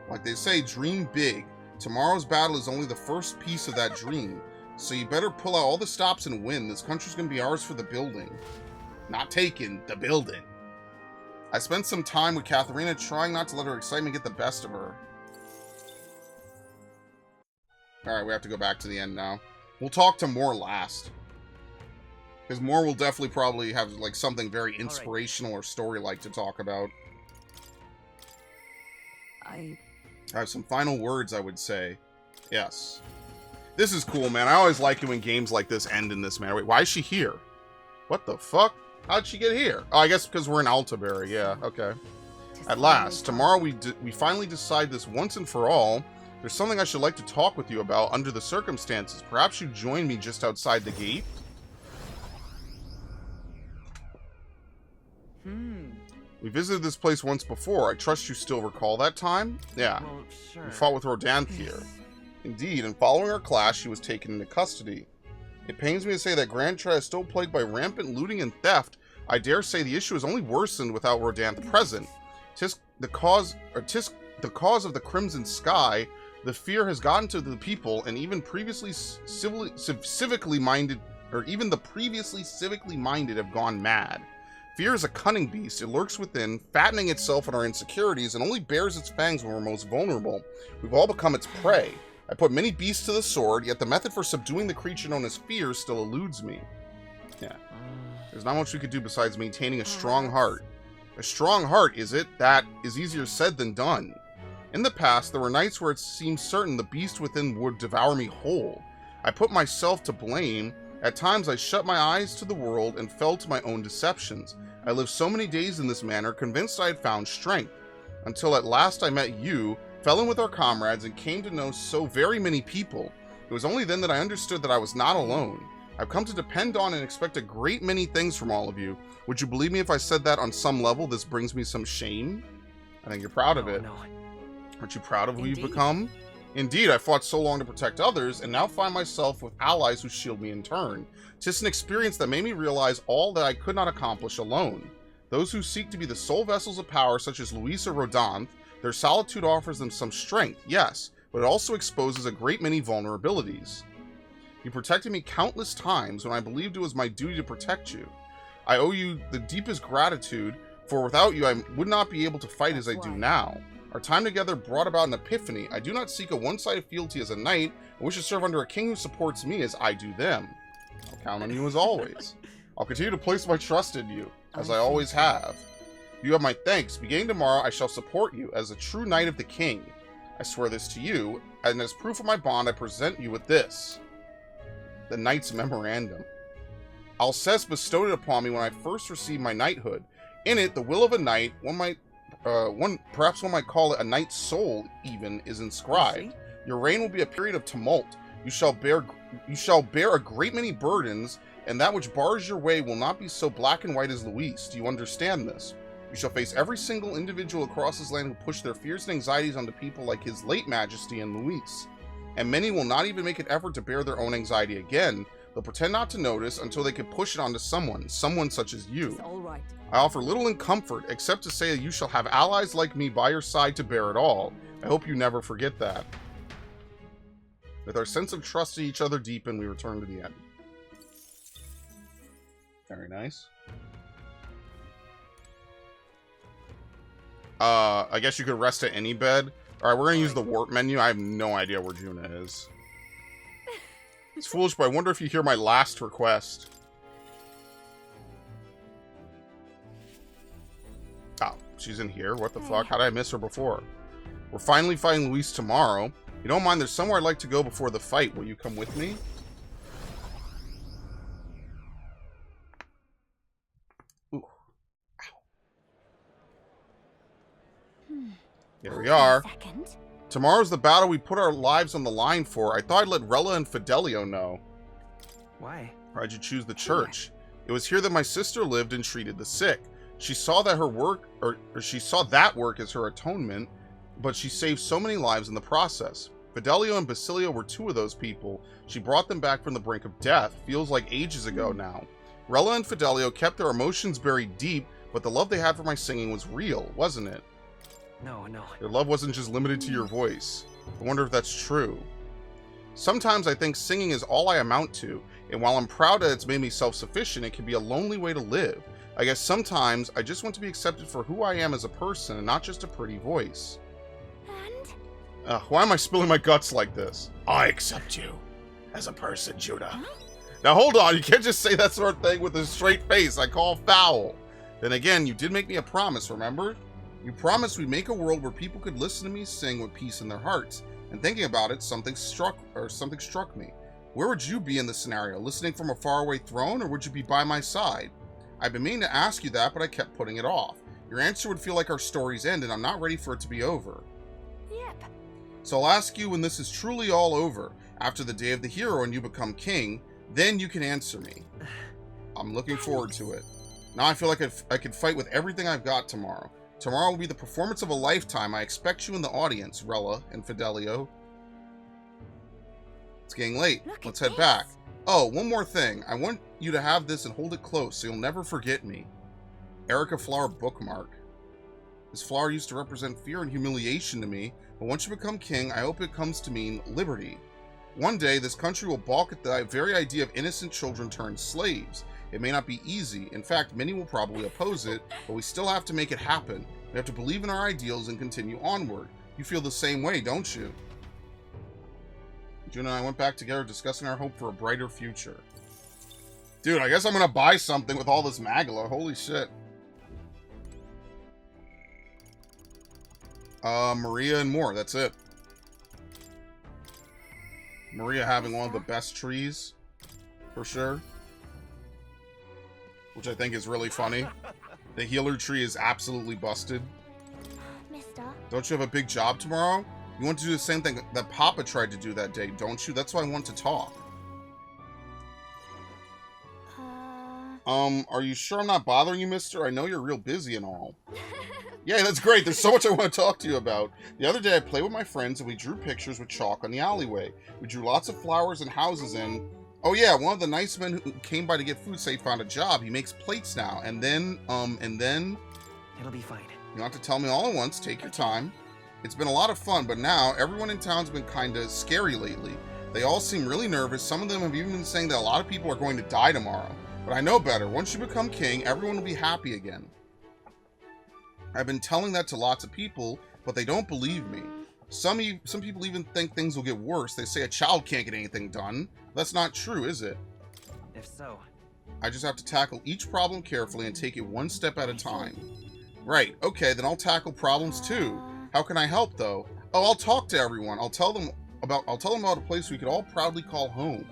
Like they say, dream big. Tomorrow's battle is only the first piece of that dream. So you better pull out all the stops and win. This country's gonna be ours for the building. Not taken, the building. I spent some time with Katharina trying not to let her excitement get the best of her. Alright, we have to go back to the end now. We'll talk to Moore last. Because Moore will definitely probably have like something very inspirational or story-like to talk about. I have some final words, I would say. Yes. This is cool, man. I always like it when games like this end in this manner. Wait, why is she here? What the fuck? How'd she get here? Oh, I guess because we're in Altaberry. Yeah, okay. At last, tomorrow we finally decide this once and for all. There's something I should like to talk with you about under the circumstances. Perhaps you join me just outside the gate? We visited this place once before. I trust you still recall that time? Yeah. Well, sure. We fought with Rodanthe here. Indeed, and following our clash, she was taken into custody. It pains me to say that Grand Tre is still plagued by rampant looting and theft. I dare say the issue is only worsened without Rodanthe present. Tis the cause of the Crimson Sky. The fear has gotten to the people, and even previously civically minded have gone mad. Fear is a cunning beast. It lurks within, fattening itself on our insecurities, and only bares its fangs when we're most vulnerable. We've all become its prey. I put many beasts to the sword, yet the method for subduing the creature known as fear still eludes me. Yeah. There's not much we could do besides maintaining a strong heart. A strong heart, is it? That is easier said than done. In the past, there were nights where it seemed certain the beast within would devour me whole. I put myself to blame. At times, I shut my eyes to the world and fell to my own deceptions. I lived so many days in this manner, convinced I had found strength, until at last I met you, fell in with our comrades, and came to know so very many people. It was only then that I understood that I was not alone. I've come to depend on and expect a great many things from all of you. Would you believe me if I said that on some level this brings me some shame? I think you're proud of it. No. Aren't you proud of who you've become? Indeed, I fought so long to protect others, and now find myself with allies who shield me in turn. 'Tis an experience that made me realize all that I could not accomplish alone. Those who seek to be the sole vessels of power, such as Luis or Rodanthe, their solitude offers them some strength, yes, but it also exposes a great many vulnerabilities. You protected me countless times when I believed it was my duty to protect you. I owe you the deepest gratitude, for without you I would not be able to fight as I do now. Our time together brought about an epiphany. I do not seek a one-sided fealty as a knight, and wish to serve under a king who supports me as I do them. I'll count on you as always. I'll continue to place my trust in you, as I always have. You have my thanks. Beginning tomorrow, I shall support you as a true knight of the king. I swear this to you, and as proof of my bond, I present you with this. The Knight's Memorandum. Alceste bestowed it upon me when I first received my knighthood. In it, the will of a knight, perhaps one might call it a knight's soul even, is inscribed. Your reign will be a period of tumult. You shall bear a great many burdens, and that which bars your way will not be so black and white as Luis. Do you understand this? You shall face every single individual across this land who pushed their fears and anxieties onto people like his late majesty and Luis. And many will not even make an effort to bear their own anxiety again. They'll pretend not to notice until they can push it onto someone such as you. It's all right. I offer little in comfort, except to say that you shall have allies like me by your side to bear it all. I hope you never forget that. With our sense of trust in each other deepened, we return to the end. Very nice. I guess you could rest at any bed. Alright, we're gonna use the warp menu. I have no idea where Juna is. It's foolish, but I wonder if you hear my last request. Oh, she's in here? What the fuck? How did I miss her before? We're finally fighting Luis tomorrow. If you don't mind, there's somewhere I'd like to go before the fight. Will you come with me? Ooh. Ow. Here we are. Tomorrow's the battle we put our lives on the line for. I thought I'd let Rella and Fidelio know. Why? Why'd you choose the church? It was here that my sister lived and treated the sick. She saw that her work, or she saw that work as her atonement, but she saved so many lives in the process. Fidelio and Basilio were two of those people. She brought them back from the brink of death. Feels like ages ago now. Rella and Fidelio kept their emotions buried deep, but the love they had for my singing was real, wasn't it? No. Their love wasn't just limited to your voice. I wonder if that's true. Sometimes I think singing is all I amount to, and while I'm proud that it's made me self-sufficient, it can be a lonely way to live. I guess sometimes I just want to be accepted for who I am as a person and not just a pretty voice. And? Why am I spilling my guts like this? I accept you as a person, Judah. Now hold on, you can't just say that sort of thing with a straight face. I call foul. Then again, you did make me a promise, remember? You promised we'd make a world where people could listen to me sing with peace in their hearts. And thinking about it, something struck me. Where would you be in this scenario? Listening from a faraway throne, or would you be by my side? I've been meaning to ask you that, but I kept putting it off. Your answer would feel like our story's end, and I'm not ready for it to be over. Yep. So I'll ask you when this is truly all over, after the day of the hero and you become king, then you can answer me. I'm looking forward to it. Now I feel like I can fight with everything I've got tomorrow. Tomorrow will be the performance of a lifetime. I expect you in the audience, Rella and Fidelio. It's getting late. Let's head back. Oh, one more thing. I want you to have this and hold it close so you'll never forget me. Erica Flower bookmark. This flower used to represent fear and humiliation to me, but once you become king, I hope it comes to mean liberty. One day, this country will balk at the very idea of innocent children turned slaves. It may not be easy. In fact, many will probably oppose it, but we still have to make it happen. We have to believe in our ideals and continue onward. You feel the same way, don't you? June and I went back together discussing our hope for a brighter future. Dude, I guess I'm gonna buy something with all this Magla. Holy shit. Maria and more. That's it. Maria having one of the best trees, for sure. Which I think is really funny. The healer tree is absolutely busted. Mister? Don't you have a big job tomorrow? You want to do the same thing that Papa tried to do that day, don't you? That's why I want to talk. Are you sure I'm not bothering you, mister? I know you're real busy and all. Yeah, that's great. There's so much I want to talk to you about. The other day I played with my friends and we drew pictures with chalk on the alleyway. We drew lots of flowers and houses and... Oh yeah, one of the nice men who came by to get food said he found a job. He makes plates now. And then... It'll be fine. You don't have to tell me all at once. Take your time. It's been a lot of fun, but now everyone in town's been kinda scary lately. They all seem really nervous. Some of them have even been saying that a lot of people are going to die tomorrow. But I know better. Once you become king, everyone will be happy again. I've been telling that to lots of people, but they don't believe me. Some people even think things will get worse. They say a child can't get anything done. That's not true, is it? If so, I just have to tackle each problem carefully and take it one step at a time. Right, okay, then I'll tackle problems too. How can I help, though? Oh, I'll talk to everyone. I'll tell them about a place we could all proudly call home.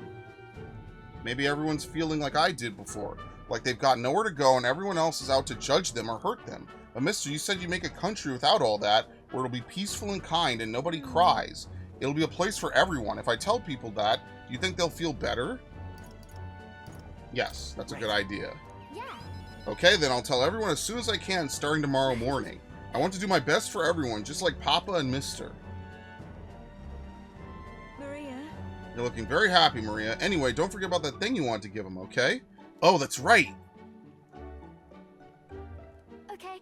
Maybe everyone's feeling like I did before, like they've got nowhere to go and everyone else is out to judge them or hurt them. But mister, you said you'd make a country without all that, where it'll be peaceful and kind and nobody cries. It'll be a place for everyone. If I tell people that, do you think they'll feel better? Yes, that's a good idea. Yeah. Okay, then I'll tell everyone as soon as I can, starting tomorrow morning. I want to do my best for everyone, just like Papa and Mister. Maria? You're looking very happy, Maria. Anyway, don't forget about that thing you wanted to give him, okay? Oh, that's right. Okay.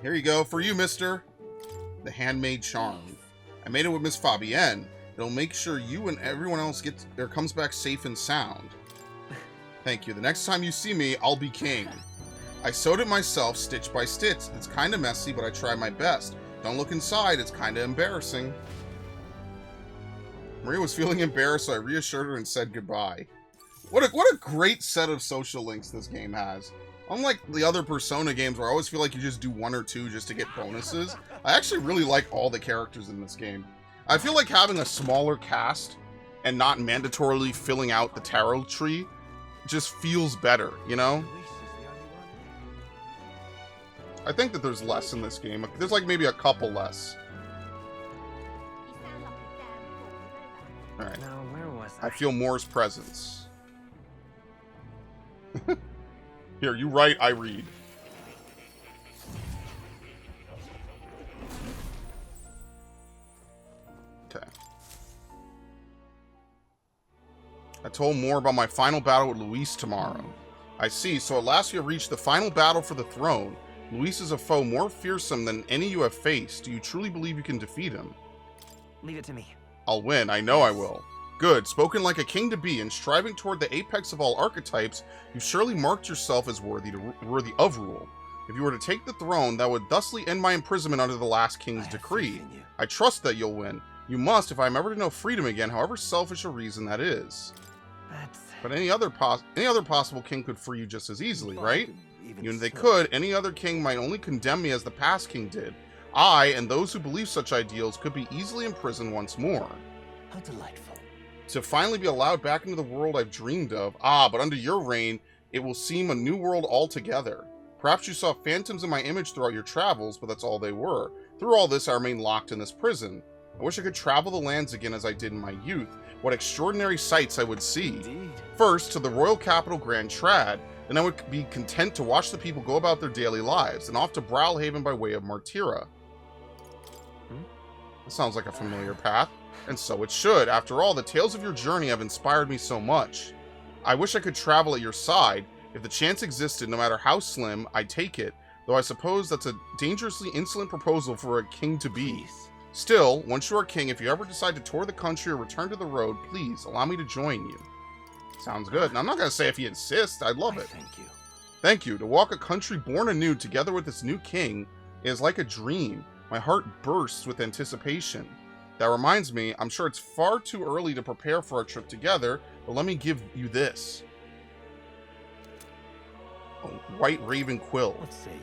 Here you go, for you, Mister. The handmade charm. I made it with Miss Fabienne. It'll make sure you and everyone else comes back safe and sound. Thank you. The next time you see me, I'll be king. I sewed it myself, stitch by stitch. It's kind of messy, but I tried my best. Don't look inside. It's kind of embarrassing. Maria was feeling embarrassed, so I reassured her and said goodbye. What a great set of social links this game has. Unlike the other Persona games where I always feel like you just do one or two just to get bonuses, I actually really like all the characters in this game. I feel like having a smaller cast and not mandatorily filling out the tarot tree just feels better, you know? I think that there's less in this game. There's like maybe a couple less. Alright. now where was I feel Moore's presence. Here, you write, I read. Okay. I told Moore about my final battle with Luis tomorrow. I see, so at last we have reached the final battle for the throne. Luis is a foe more fearsome than any you have faced. Do you truly believe you can defeat him? Leave it to me. I'll win, I know I will. Good, spoken like a king to be, and striving toward the apex of all archetypes, you've surely marked yourself as worthy of rule. If you were to take the throne, that would thusly end my imprisonment under the last king's decree. I trust that you'll win. You must, if I'm ever to know freedom again, however selfish a reason that is. But any other possible king could free you just as easily, right? Even if they could, any other king might only condemn me as the past king did. I, and those who believe such ideals, could be easily imprisoned once more. How delightful. To finally be allowed back into the world I've dreamed of. Ah, but under your reign, it will seem a new world altogether. Perhaps you saw phantoms in my image throughout your travels, but that's all they were. Through all this, I remain locked in this prison. I wish I could travel the lands again as I did in my youth. What extraordinary sights I would see. Indeed. First, to the royal capital Grand Trad, then I would be content to watch the people go about their daily lives, and off to Brawlhaven by way of Martira. That sounds like a familiar path, and so it should. After all, the tales of your journey have inspired me so much. I wish I could travel at your side. If the chance existed, no matter how slim, I'd take it, though I suppose that's a dangerously insolent proposal for a king-to-be. Still, once you are king, if you ever decide to tour the country or return to the road, please allow me to join you. Sounds good. Now, I'm not going to say if he insists. I'd love it. Thank you. Thank you. To walk a country born anew together with its new king is like a dream. My heart bursts with anticipation. That reminds me, I'm sure it's far too early to prepare for our trip together, but let me give you this. A white raven quill. What say you?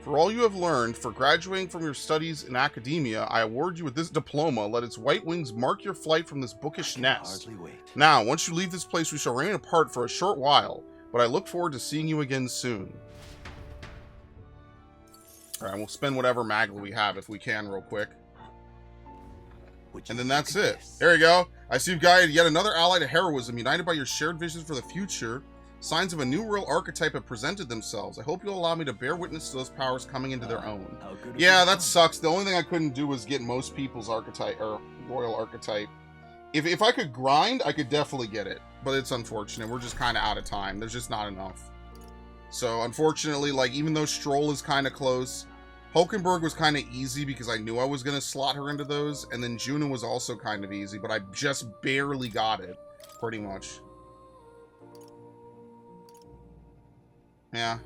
For all you have learned, for graduating from your studies in academia, I award you with this diploma. Let its white wings mark your flight from this bookish nest. Hardly wait. Now, once you leave this place, we shall remain apart for a short while, but I look forward to seeing you again soon. Alright, we'll spend whatever magla we have if we can real quick. And then that's it. There you go. I see you've guided yet another ally to heroism, united by your shared visions for the future. Signs of a new real archetype have presented themselves. I hope you'll allow me to bear witness to those powers coming into their own. Yeah, that sucks. The only thing I couldn't do was get most people's archetype, or royal archetype. If I could grind, I could definitely get it. But it's unfortunate. We're just kind of out of time. There's just not enough. So, unfortunately, like, even though Stroll is kind of close, Hulkenberg was kind of easy because I knew I was going to slot her into those. And then Juno was also kind of easy, but I just barely got it, pretty much. Yeah.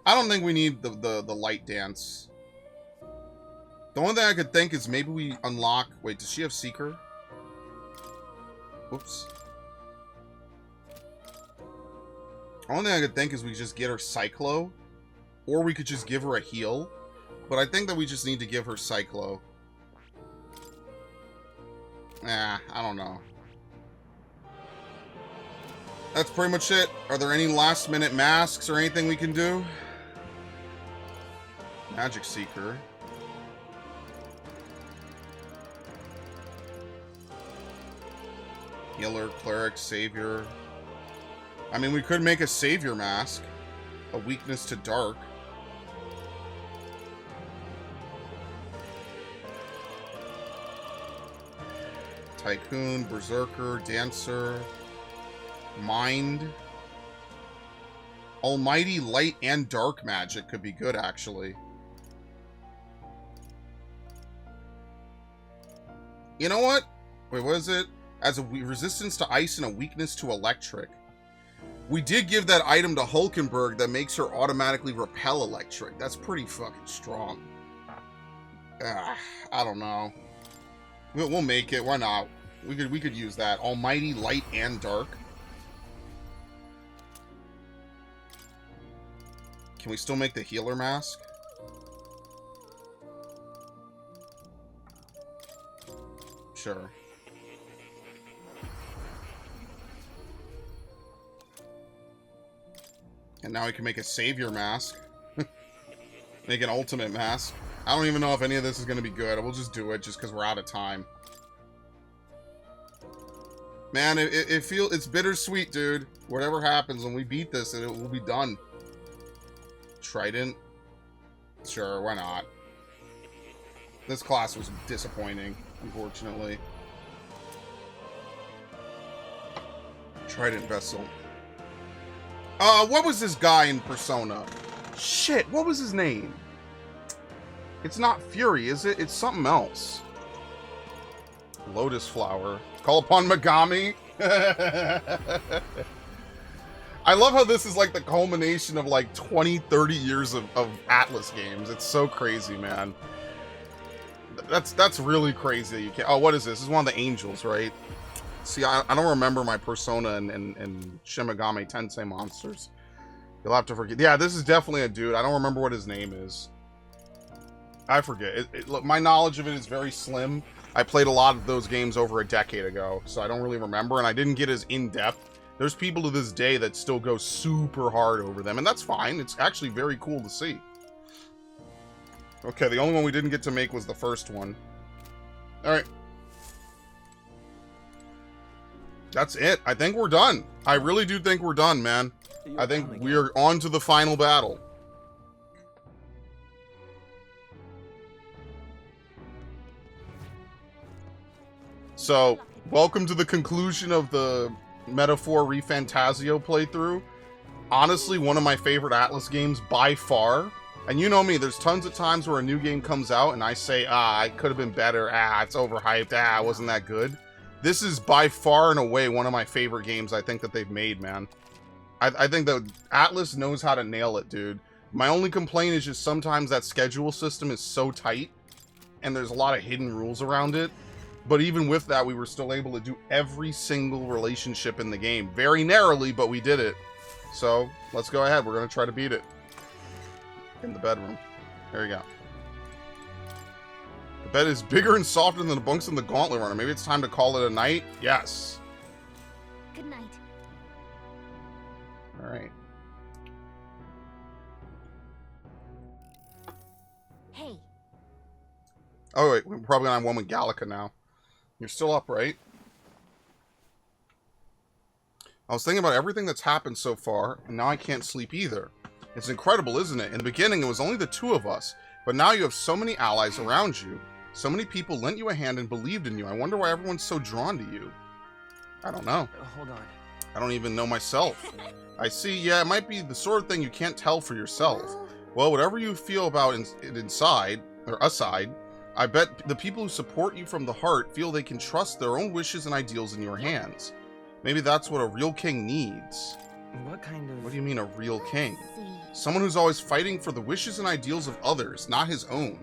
I don't think we need the light dance. The only thing I could think is maybe we unlock... Wait, does she have Seeker? Whoops. The only thing I could think is we just get her Cyclo. Or we could just give her a heal. But I think that we just need to give her Cyclo. I don't know. That's pretty much it. Are there any last minute masks or anything we can do? Magic Seeker. Healer, Cleric, Savior. I mean, we could make a Savior mask. A weakness to dark. Tycoon, Berserker, Dancer, Mind. Almighty Light and Dark Magic could be good, actually. You know what? Wait, what is it? As a resistance to ice and a weakness to electric. We did give that item to Hulkenberg that makes her automatically repel electric. That's pretty fucking strong. I don't know. We'll make it. Why not? We could use that. Almighty Light and Dark. Can we still make the healer mask? Sure. And now we can make a savior mask. Make an ultimate mask. I don't even know if any of this is going to be good. We'll just do it just because we're out of time. Man, it's bittersweet, dude. Whatever happens when we beat this, it will be done. Trident? Sure, why not? This class was disappointing, unfortunately. Trident Vessel. What was this guy in Persona? Shit, what was his name? It's not Fury, is it? It's something else. Lotus Flower. Call upon Megami. I love how this is like the culmination of like 20, 30 years of Atlas games. It's so crazy, man. That's really crazy. You can't... Oh, what is this? This is one of the angels, right? See, I don't remember my Persona and Shin Megami Tensei monsters. You'll have to forget. Yeah, this is definitely a dude. I don't remember what his name is. I forget. Look, my knowledge of it is very slim. I played a lot of those games over a decade ago, so I don't really remember, and I didn't get as in-depth. There's people to this day that still go super hard over them, and that's fine. It's actually very cool to see. Okay, the only one we didn't get to make was the first one. Alright. That's it. I think we're done. I really do think we're done, man. I think we are on to the final battle. So, welcome to the conclusion of the Metaphor ReFantazio playthrough. Honestly, one of my favorite Atlas games by far. And you know me, there's tons of times where a new game comes out and I say, it could have been better, it's overhyped, it wasn't that good. This is by far and away one of my favorite games I think that they've made, man. I think that Atlas knows how to nail it, dude. My only complaint is just sometimes that schedule system is so tight and there's a lot of hidden rules around it. But even with that, we were still able to do every single relationship in the game. Very narrowly, but we did it. So, let's go ahead. We're going to try to beat it. In the bedroom. There you go. The bed is bigger and softer than the bunks in the Gauntlet Runner. Maybe it's time to call it a night? Yes. Good night. Alright. Hey. Oh, wait. We're probably on one with Gallica now. You're still up, right? I was thinking about everything that's happened so far, and now I can't sleep either. It's incredible, isn't it? In the beginning, it was only the two of us, but now you have so many allies around you. So many people lent you a hand and believed in you. I wonder why everyone's so drawn to you. I don't know. Hold on. I don't even know myself. I see, yeah, it might be the sort of thing you can't tell for yourself. Well, whatever you feel about it inside, or aside, I bet the people who support you from the heart feel they can trust their own wishes and ideals in your hands. Maybe that's what a real king needs. What kind of... What do you mean, a real king? Let's see. Someone who's always fighting for the wishes and ideals of others, not his own.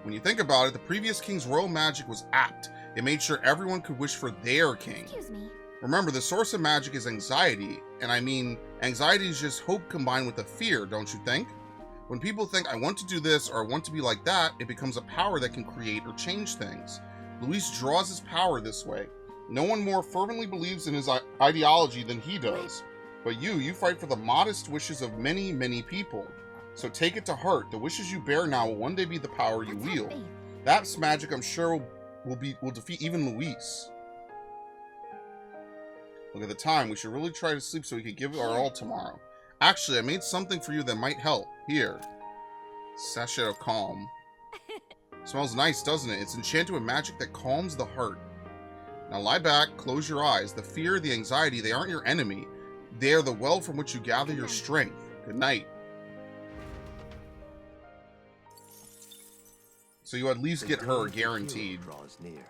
When you think about it, the previous king's royal magic was apt. It made sure everyone could wish for their king. Excuse me. Remember, the source of magic is anxiety, and I mean, anxiety is just hope combined with a fear, don't you think? When people think, I want to do this or I want to be like that, it becomes a power that can create or change things. Luis draws his power this way. No one more fervently believes in his ideology than he does. But you fight for the modest wishes of many, many people. So take it to heart. The wishes you bear now will one day be the power you Let's have wield. faith. That's magic I'm sure will defeat even Luis. Look at the time. We should really try to sleep so we can give it our all tomorrow. Actually, I made something for you that might help. Here. Sachet of Calm. Smells nice, doesn't it? It's enchanted with magic that calms the heart. Now lie back, close your eyes. The fear, the anxiety, they aren't your enemy. They are the well from which you gather your strength. Good night. So you at least get her guaranteed. Draws near,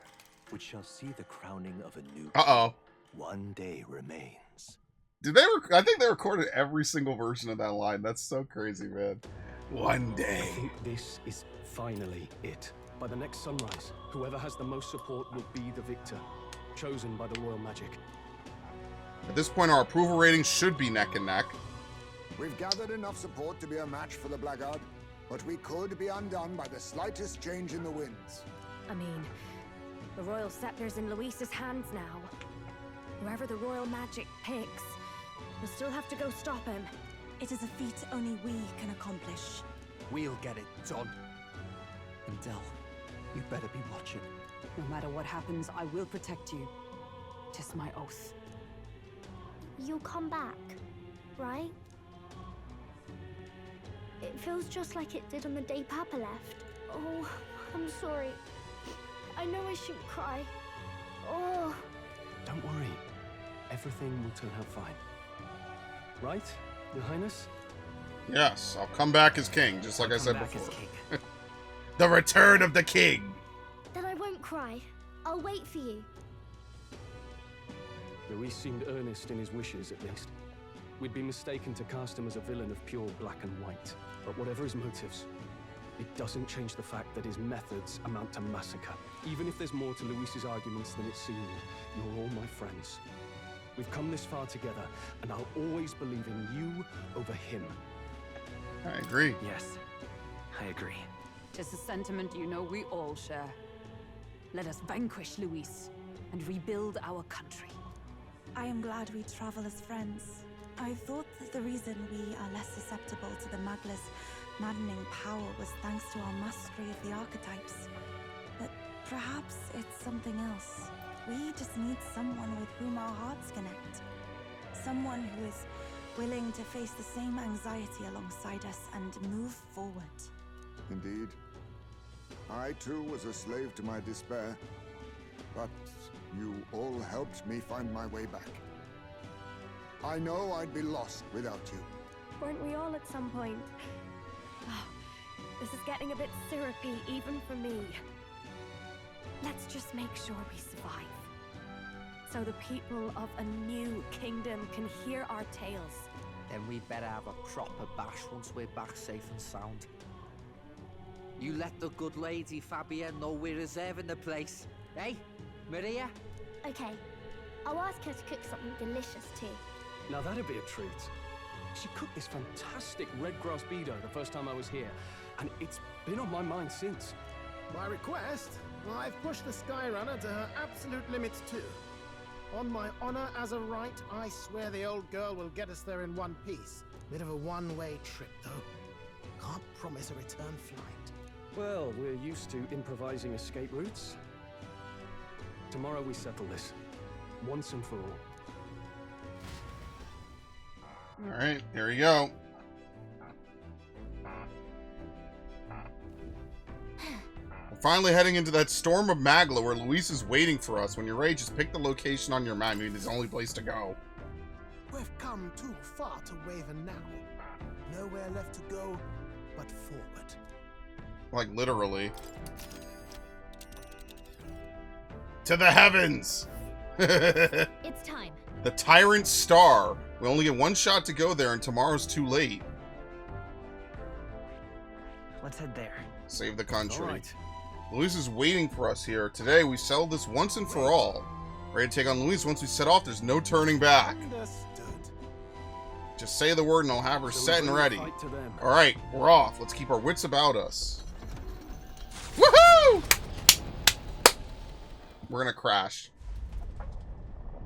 which shall see the crowning of a new Uh-oh. one day remains. Did they? I think they recorded every single version of that line. That's so crazy, man. One I day. think this is finally it. By the next sunrise, whoever has the most support will be the victor, chosen by the royal magic. At this point, our approval rating should be neck and neck. We've gathered enough support to be a match for the Blackguard, but we could be undone by the slightest change in the winds. I mean, the royal scepter's in Luis's hands now. Whoever the royal magic picks, we'll still have to go stop him. It is a feat only we can accomplish. We'll get it done. And Del, you better be watching. No matter what happens, I will protect you. 'Tis my oath. You'll come back, right? It feels just like it did on the day Papa left. Oh, I'm sorry. I know I shouldn't cry. Oh. Don't worry. Everything will turn out fine. Right, Your Highness? Yes, I'll come back as king, just like I Come said back as before. king. The return of the king. Then I won't cry. I'll wait for you. Luis seemed earnest in his wishes, at least. We'd be mistaken to cast him as a villain of pure black and white. But whatever his motives, it doesn't change the fact that his methods amount to massacre. Even if there's more to Luis's arguments than it seemed, you're all my friends. We've come this far together, and I'll always believe in you over him. I agree. Yes, I agree. 'Tis a sentiment you know we all share. Let us vanquish Luis and rebuild our country. I am glad we travel as friends. I thought that the reason we are less susceptible to the Magla's maddening power was thanks to our mastery of the archetypes. But perhaps it's something else. We just need someone with whom our hearts connect. Someone who is willing to face the same anxiety alongside us and move forward. Indeed. I too was a slave to my despair, but you all helped me find my way back. I know I'd be lost without you. Weren't we all at some point? Oh, this is getting a bit syrupy, even for me. Let's just make sure we survive. So the people of a new kingdom can hear our tales. Then we better have a proper bash once we're back safe and sound. You let the good lady Fabia know we're reserving the place. Hey, Maria? Okay, I'll ask her to cook something delicious too. Now that'd be a treat. She cooked this fantastic red grass beedo the first time I was here, and it's been on my mind since. By request, I've pushed the Skyrunner to her absolute limits too. On my honor as a right, I swear the old girl will get us there in one piece. Bit of a one-way trip, though. Can't promise a return flight. Well, we're used to improvising escape routes. Tomorrow we settle this, once and for all. All right, here we go. We're finally heading into that storm of Magla where Luis is waiting for us. When you're ready, just pick the location on your map. Maybe it's the only place to go. We've come too far to waver now. Nowhere left to go but forward. Like, literally. To the heavens! It's time. The Tyrant Star. We only get one shot to go there, and tomorrow's too late. Let's head there. Save the country. All right. Luis is waiting for us here. Today, we settle this once and for all. Ready to take on Luis. Once we set off, there's no turning back. Understood. Just say the word and I'll have her So set and we'll bring ready. the fight to them. Alright, we're off. Let's keep our wits about us. Woohoo! We're gonna crash.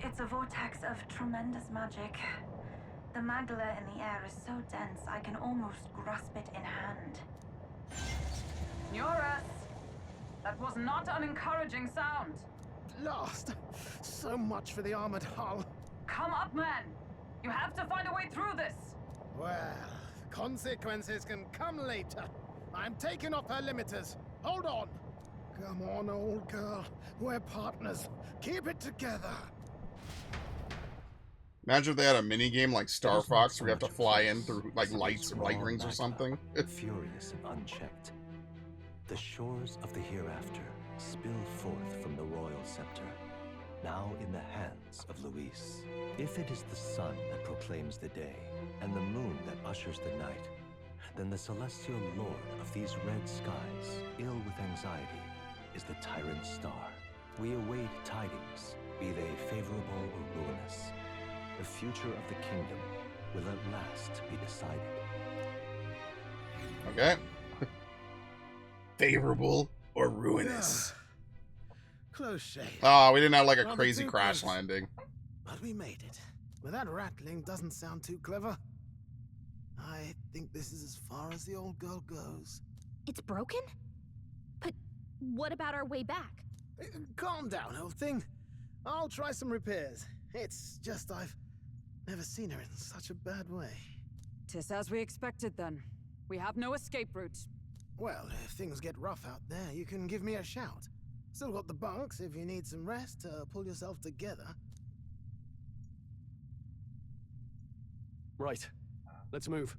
It's a vortex of tremendous magic. The magla in the air is so dense I can almost grasp it in hand. Eurus! That was not an encouraging sound. Lost. So much for the armored hull. Come up, man. You have to find a way through this. Well, consequences can come later. I'm taking off her limiters. Hold on. Come on, old girl. We're partners. Keep it together. Imagine if they had a mini game like Star Fox where you have to fly in through like lights or light rings or something. Furious and unchecked, the shores of the hereafter spill forth from the royal scepter, now in the hands of Luis. If it is the sun that proclaims the day, and the moon that ushers the night, then the celestial lord of these red skies, ill with anxiety, is the Tyrant Star. We await tidings, be they favorable or ruinous. The future of the kingdom will at last be decided. Okay. Favorable or ruinous. Close shave. Oh, we didn't have like a Rather crazy too crash close. landing. But we made it. But that rattling doesn't sound too clever. I think this is as far as the old girl goes. It's broken? But what about our way back? Calm down, old thing. I'll try some repairs. It's just I've never seen her in such a bad way. 'Tis as we expected then. We have no escape route. Well, if things get rough out there, you can give me a shout. Still got the bunks if you need some rest to pull yourself together. Right. Let's move.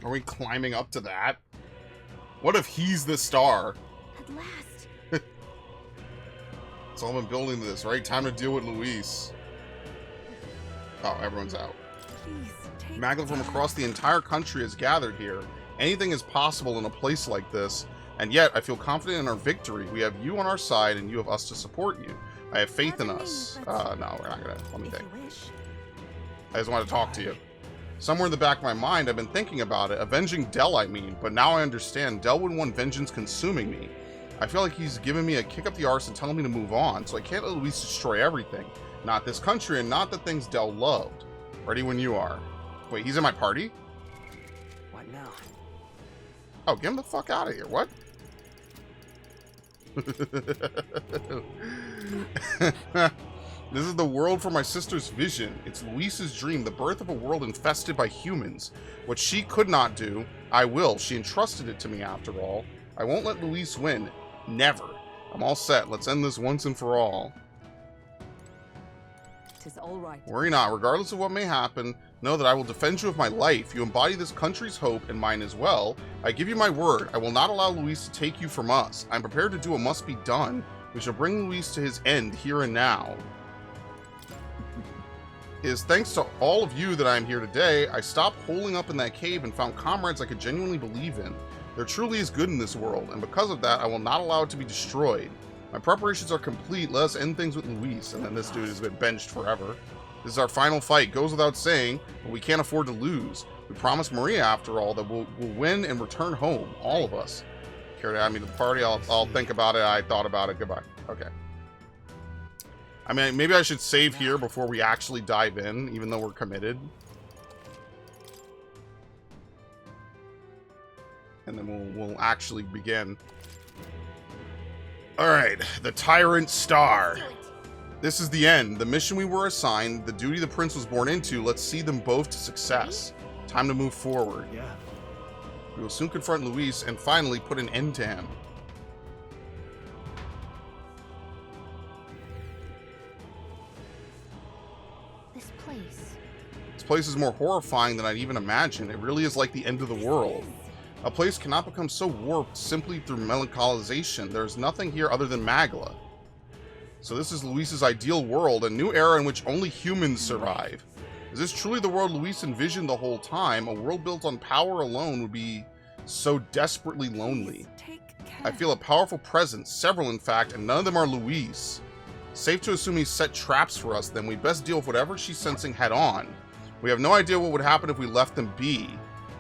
Are we climbing up to that? What if he's the star? At last. It's all been building to this, right? Time to deal with Luis. Oh, everyone's out. Please, take Magla from across the entire country has gathered here. Anything is possible in a place like this, and yet I feel confident in our victory. We have you on our side, and you have us to support you. I have faith in us. No, we're not gonna. Let me if think. you wish. I just want to talk to you. Somewhere in the back of my mind, I've been thinking about it. Avenging Del, I mean. But now I understand. Del would want vengeance consuming me. I feel like he's giving me a kick up the arse and telling me to move on, so I can't let Luis destroy everything. Not this country, and not the things Del loved. Ready when you are. Wait, he's in my party? What now? Oh, get him the fuck out of here. What? This is the world for my sister's vision. It's Luis's dream, the birth of a world infested by humans. What she could not do, I will. She entrusted it to me after all. I won't let Luis win. Never. I'm all set. Let's end this once and for all. 'Tis all right. Worry not. Regardless of what may happen, know that I will defend you with my life. You embody this country's hope and mine as well. I give you my word. I will not allow Luis to take you from us. I'm prepared to do what must be done. We shall bring Luis to his end here and now. It is thanks to all of you that I am here today. I stopped holing up in that cave and found comrades I could genuinely believe in. There truly is good in this world, and because of that, I will not allow it to be destroyed. My preparations are complete. Let us end things with Luis. And then this dude has been benched forever. This is our final fight. Goes without saying, but we can't afford to lose. We promised Maria, after all, that we'll win and return home. All of us. Care to add me to the party? I'll think about it. I thought about it. Goodbye. Okay. I mean, maybe I should save here before we actually dive in, even though we're committed. And then we'll actually begin. Alright, the Tyrant Star. This is the end. The mission we were assigned, the duty the prince was born into, let's see them both to success. Time to move forward. Yeah. We will soon confront Luis and finally put an end to him. This place. This place is more horrifying than I'd even imagined. It really is like the end of the world. A place cannot become so warped simply through melancholisation. There's nothing here other than Magla. So this is Luis's ideal world, a new era in which only humans survive. Is this truly the world Luis envisioned the whole time? A world built on power alone would be so desperately lonely. I feel a powerful presence, several in fact, and none of them are Luis. Safe to assume he's set traps for us, then we best deal with whatever she's sensing head on. We have no idea what would happen if we left them be.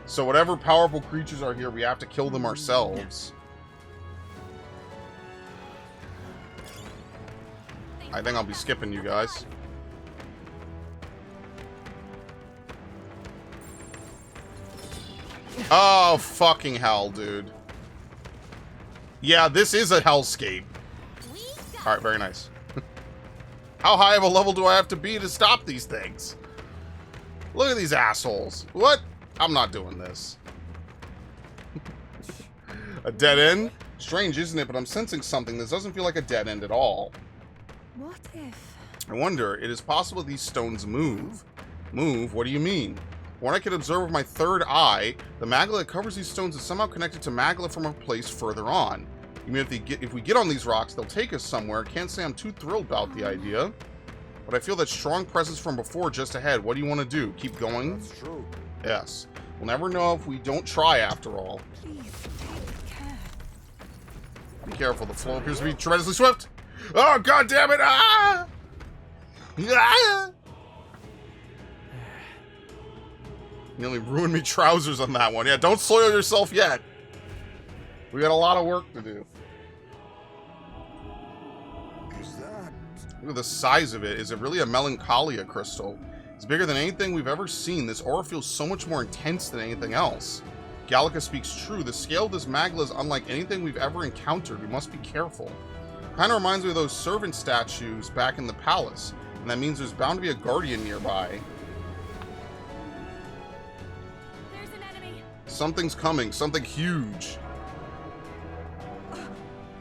So whatever powerful creatures are here, we have to kill them ourselves. I think I'll be skipping you guys. Oh, fucking hell, dude. Yeah, this is a hellscape. Alright, very nice. How high of a level do I have to be to stop these things? Look at these assholes. What? I'm not doing this. A dead end? Strange, isn't it? But I'm sensing something. This doesn't feel like a dead end at all. What if? I wonder, it is possible these stones move. Move? What do you mean? When I can observe with my third eye, the Magla that covers these stones is somehow connected to Magla from a place further on. You mean if we get on these rocks, they'll take us somewhere. Can't say I'm too thrilled about the idea. But I feel that strong presence from before just ahead. What do you want to do? Keep going? That's true. Yes. We'll never know if we don't try after all. Please take care. Be careful, the flow appears to be tremendously swift. Oh, god damn it! Ah! Ah! You nearly ruined me trousers on that one. Yeah, don't soil yourself yet. We got a lot of work to do. Is that? Look at the size of it. Is it really a melancholia crystal? It's bigger than anything we've ever seen. This aura feels so much more intense than anything else. Gallica speaks true. The scale of this Magla is unlike anything we've ever encountered. We must be careful. Kind of reminds me of those servant statues back in the palace. And that means there's bound to be a guardian nearby. There's an enemy. Something's coming. Something huge.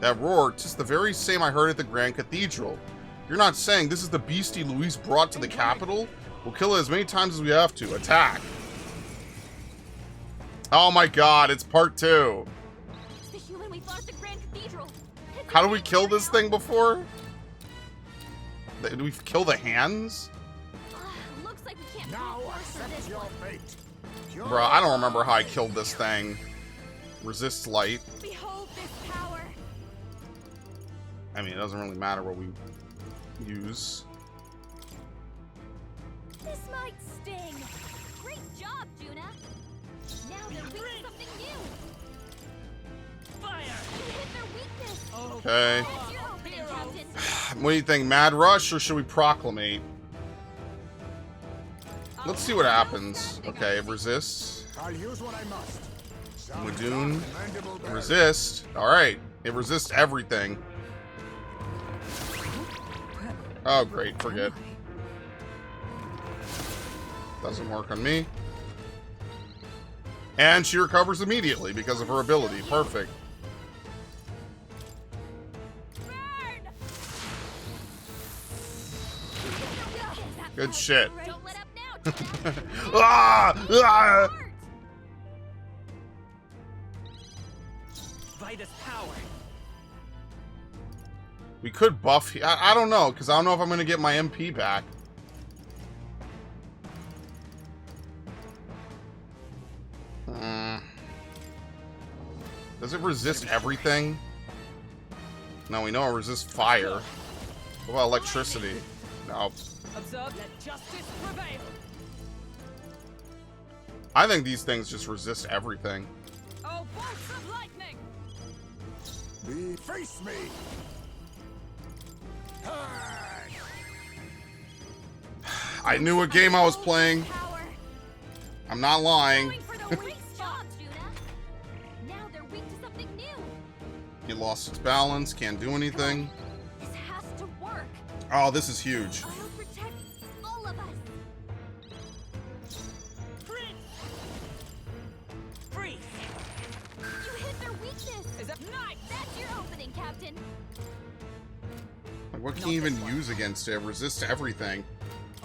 That roar, just the very same I heard at the Grand Cathedral. You're not saying this is the beastie Luis brought to the capital? We'll kill it as many times as we have to. Attack. Oh my god, it's part 2. It's the human we fought at the Grand Cathedral. How do we kill this thing before? Do we kill the hands? Looks like we can't Now move forward for accept this your one. fate. Bro, I don't remember how I killed this thing. Resists light. Behold this power. I mean, it doesn't really matter what we use. This might sting. Great job, Juna. Now they're weak to something new. Fire! You hit their weakness. Okay. That's your opening, Captain. What do you think? Mad rush or should we proclamate? Let's see what happens. Okay, it resists. I'll use what I must. Mudoon. Resist. Alright. It resists everything. Oh, great. Forget. Doesn't work on me. And she recovers immediately because of her ability. Perfect. Good shit. Don't let up now, Juna. Ah! Ah! Vitus power. We could buff. I don't know, because I don't know if I'm going to get my MP back. Does it resist everything? No, we know it resists fire. What about electricity? No. Observe, let justice prevail. I think these things just resist everything. Oh, bolts of lightning! Face me! I knew what game I was playing. I'm not lying. Going for the weak spot, Juna. Now they're weak to something new. It lost its balance, can't do anything. This has to work. Oh, this is huge. I'll protect all of us. Freeze! You hit their weakness. Is that nice? That's your opening, Captain. Like, what can you even use against it? It resists everything.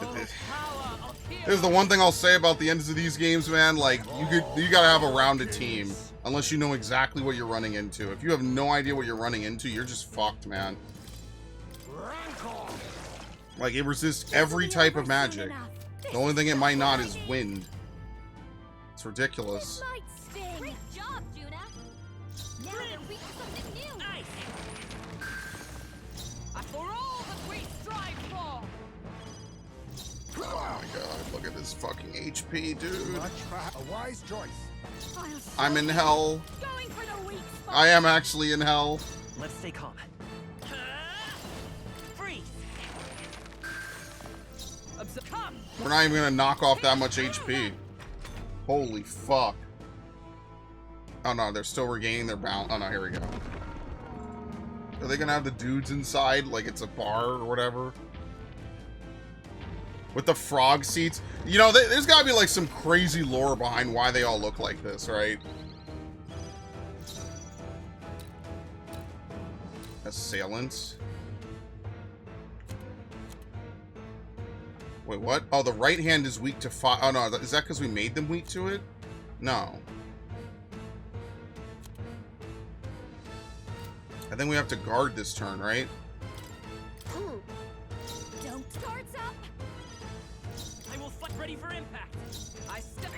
Oh, power of This is the one thing I'll say about the ends of these games, man. Like, you gotta have a rounded team. Unless you know exactly what you're running into. If you have no idea what you're running into, you're just fucked, man. Like, it resists every type of magic. The only thing it might not is wind. It's ridiculous. Great job, Juna. Now they're weak to something new. Nice. For all that we strive for. Oh my god, look at this fucking HP, dude. A wise choice. I'm in hell. Going for the weak spot. I am actually in hell. Let's stay calm. Freeze. Come. We're not even gonna knock off that much HP. Holy fuck. Oh no, they're still regaining their balance. Oh no, here we go. Are they gonna have the dudes inside like it's a bar or whatever? With the frog seats? You know, there's gotta be like some crazy lore behind why they all look like this, right? Assailants. Wait, what? Oh, the right hand is weak to fire. Oh no, is that because we made them weak to it? No. I think we have to guard this turn, right? Don't guards up. I will fight ready for impact. I step.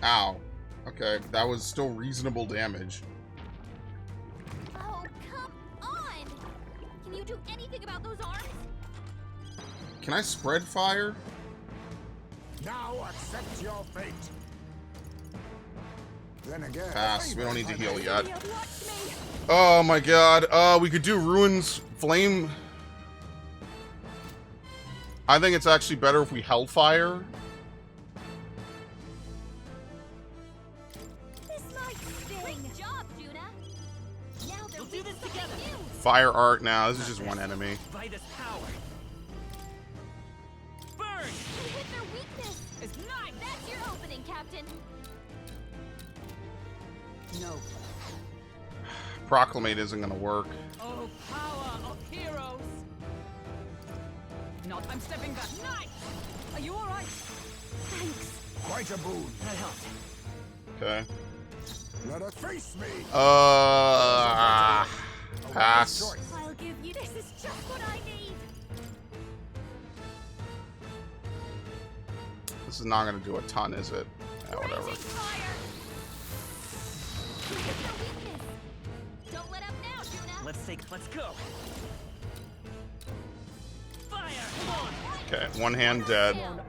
Ow. Okay, that was still reasonable damage. Oh, come on! Can you do anything about those arms? Can I spread fire? Now accept your fate. Then again, Pass. We don't need to heal yet. Oh my god. We could do Ruin's Flame. I think it's actually better if we Hellfire. This might sting. Great job, Juna. Now they're We'll do this together. Fire Art now. This is just one enemy. By this power. Burn. They hit their weakness. It's nice. That's your opening, Captain. No. Proclamate isn't gonna work. Oh, power of heroes. Not. I'm stepping back. Nice. Are you all right? Thanks. quite a boon. That helped. Okay. Let us face me. Pass. I'll give you this. Is just what I need. This is not gonna do a ton, is it? Yeah, whatever. Raging fire. Hit their weakness. Don't let up now, Juna. Let's go. Fire. Come on. Okay, one hand dead. Now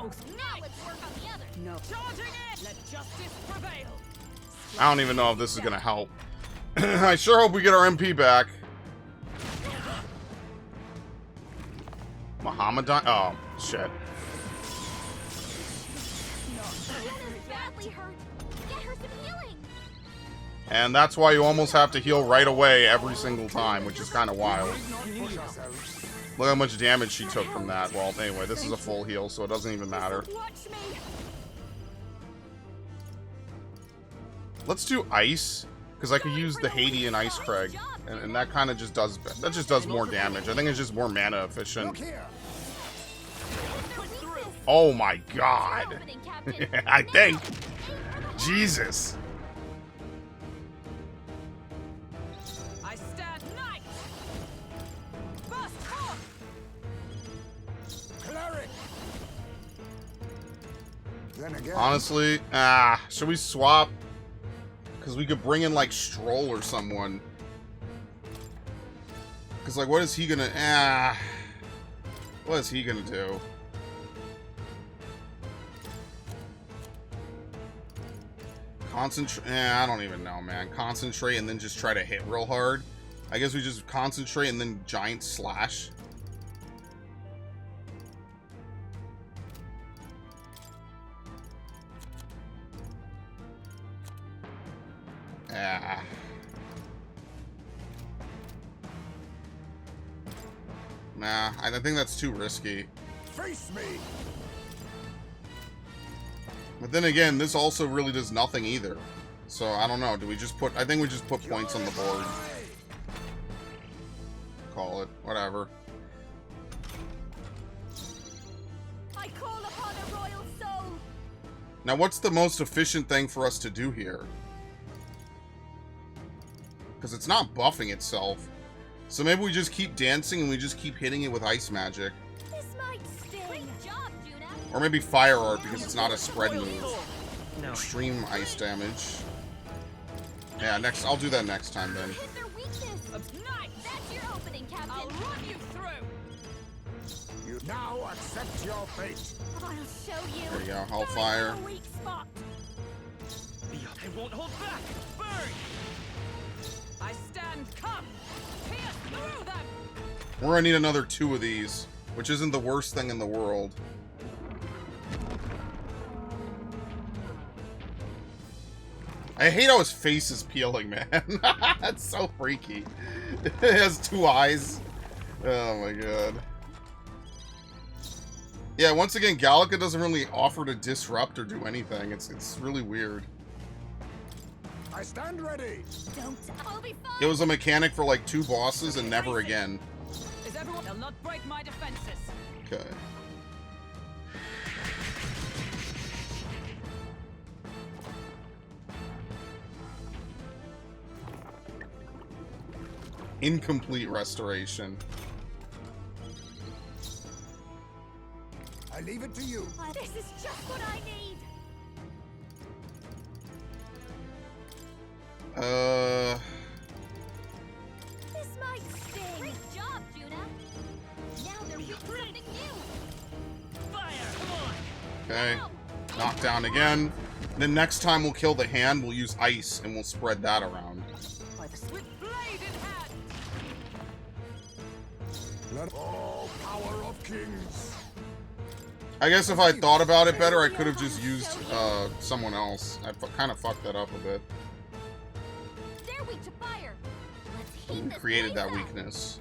let's work on the other. No. Charging in. Let justice prevail. I don't even know if this is gonna help. I sure hope we get our MP back. Mohammedan? Oh, shit. Juna's badly hurt. Get her some healing. And that's why you almost have to heal right away every single time, which is kind of wild. Look how much damage she took from that. Well, anyway, this is a full heal, so it doesn't even matter. Watch me. Let's do ice, because I could use the Hadean Ice Craig, and that kind of just does more damage. I think it's just more mana efficient. Oh my god. I think. Jesus. I stand knight. Burst forth. Cleric. Then again. Honestly, should we swap? Because we could bring in, like, Stroll or someone. Because, like, what is he gonna... what is he gonna do? Concentrate... I don't even know, man. Concentrate and then just try to hit real hard. I guess we just concentrate and then giant slash. Nah, I think that's too risky. Face me. But then again, this also really does nothing either. So, I don't know. Do we just put... I think we just put points on the board. Call it. Whatever. I call upon a royal Now, what's the most efficient thing for us to do here? Because it's not buffing itself. So maybe we just keep dancing and we just keep hitting it with ice magic. This might sting. Great job, Juna. Or maybe fire art because it's not a spread move. No. Extreme ice damage. Yeah, next I'll do that next time then. Hit their weakness. Nice. That's your opening, Captain. I'll run you through. You now accept your fate. I'll show you. There you go, Hellfire. Weak spot. I won't hold back. Burn. I stand. Come. Pierce through them. We're gonna need another 2 of these, which isn't the worst thing in the world. I hate how his face is peeling, man. That's so freaky. It has 2 eyes. Oh my god. Yeah, once again, Gallica doesn't really offer to disrupt or do anything. It's really weird. I stand ready. Don't. I'll be fine. It was a mechanic for like 2 bosses and never again. Is everyone? They'll not break my defenses. Okay. Incomplete restoration. I leave it to you. This is just what I need. This might sting. Great job, Juna. Now they're weak to something new. Fire. Come on. Okay. Knock down again. Then next time we'll kill the hand, we'll use ice and we'll spread that around. With blade in hand. Let all power of kings. I guess if I thought about it better, I could have just used someone else. I kind of fucked that up a bit. They're weak to fire. Let's heat Who this created place that up. weakness?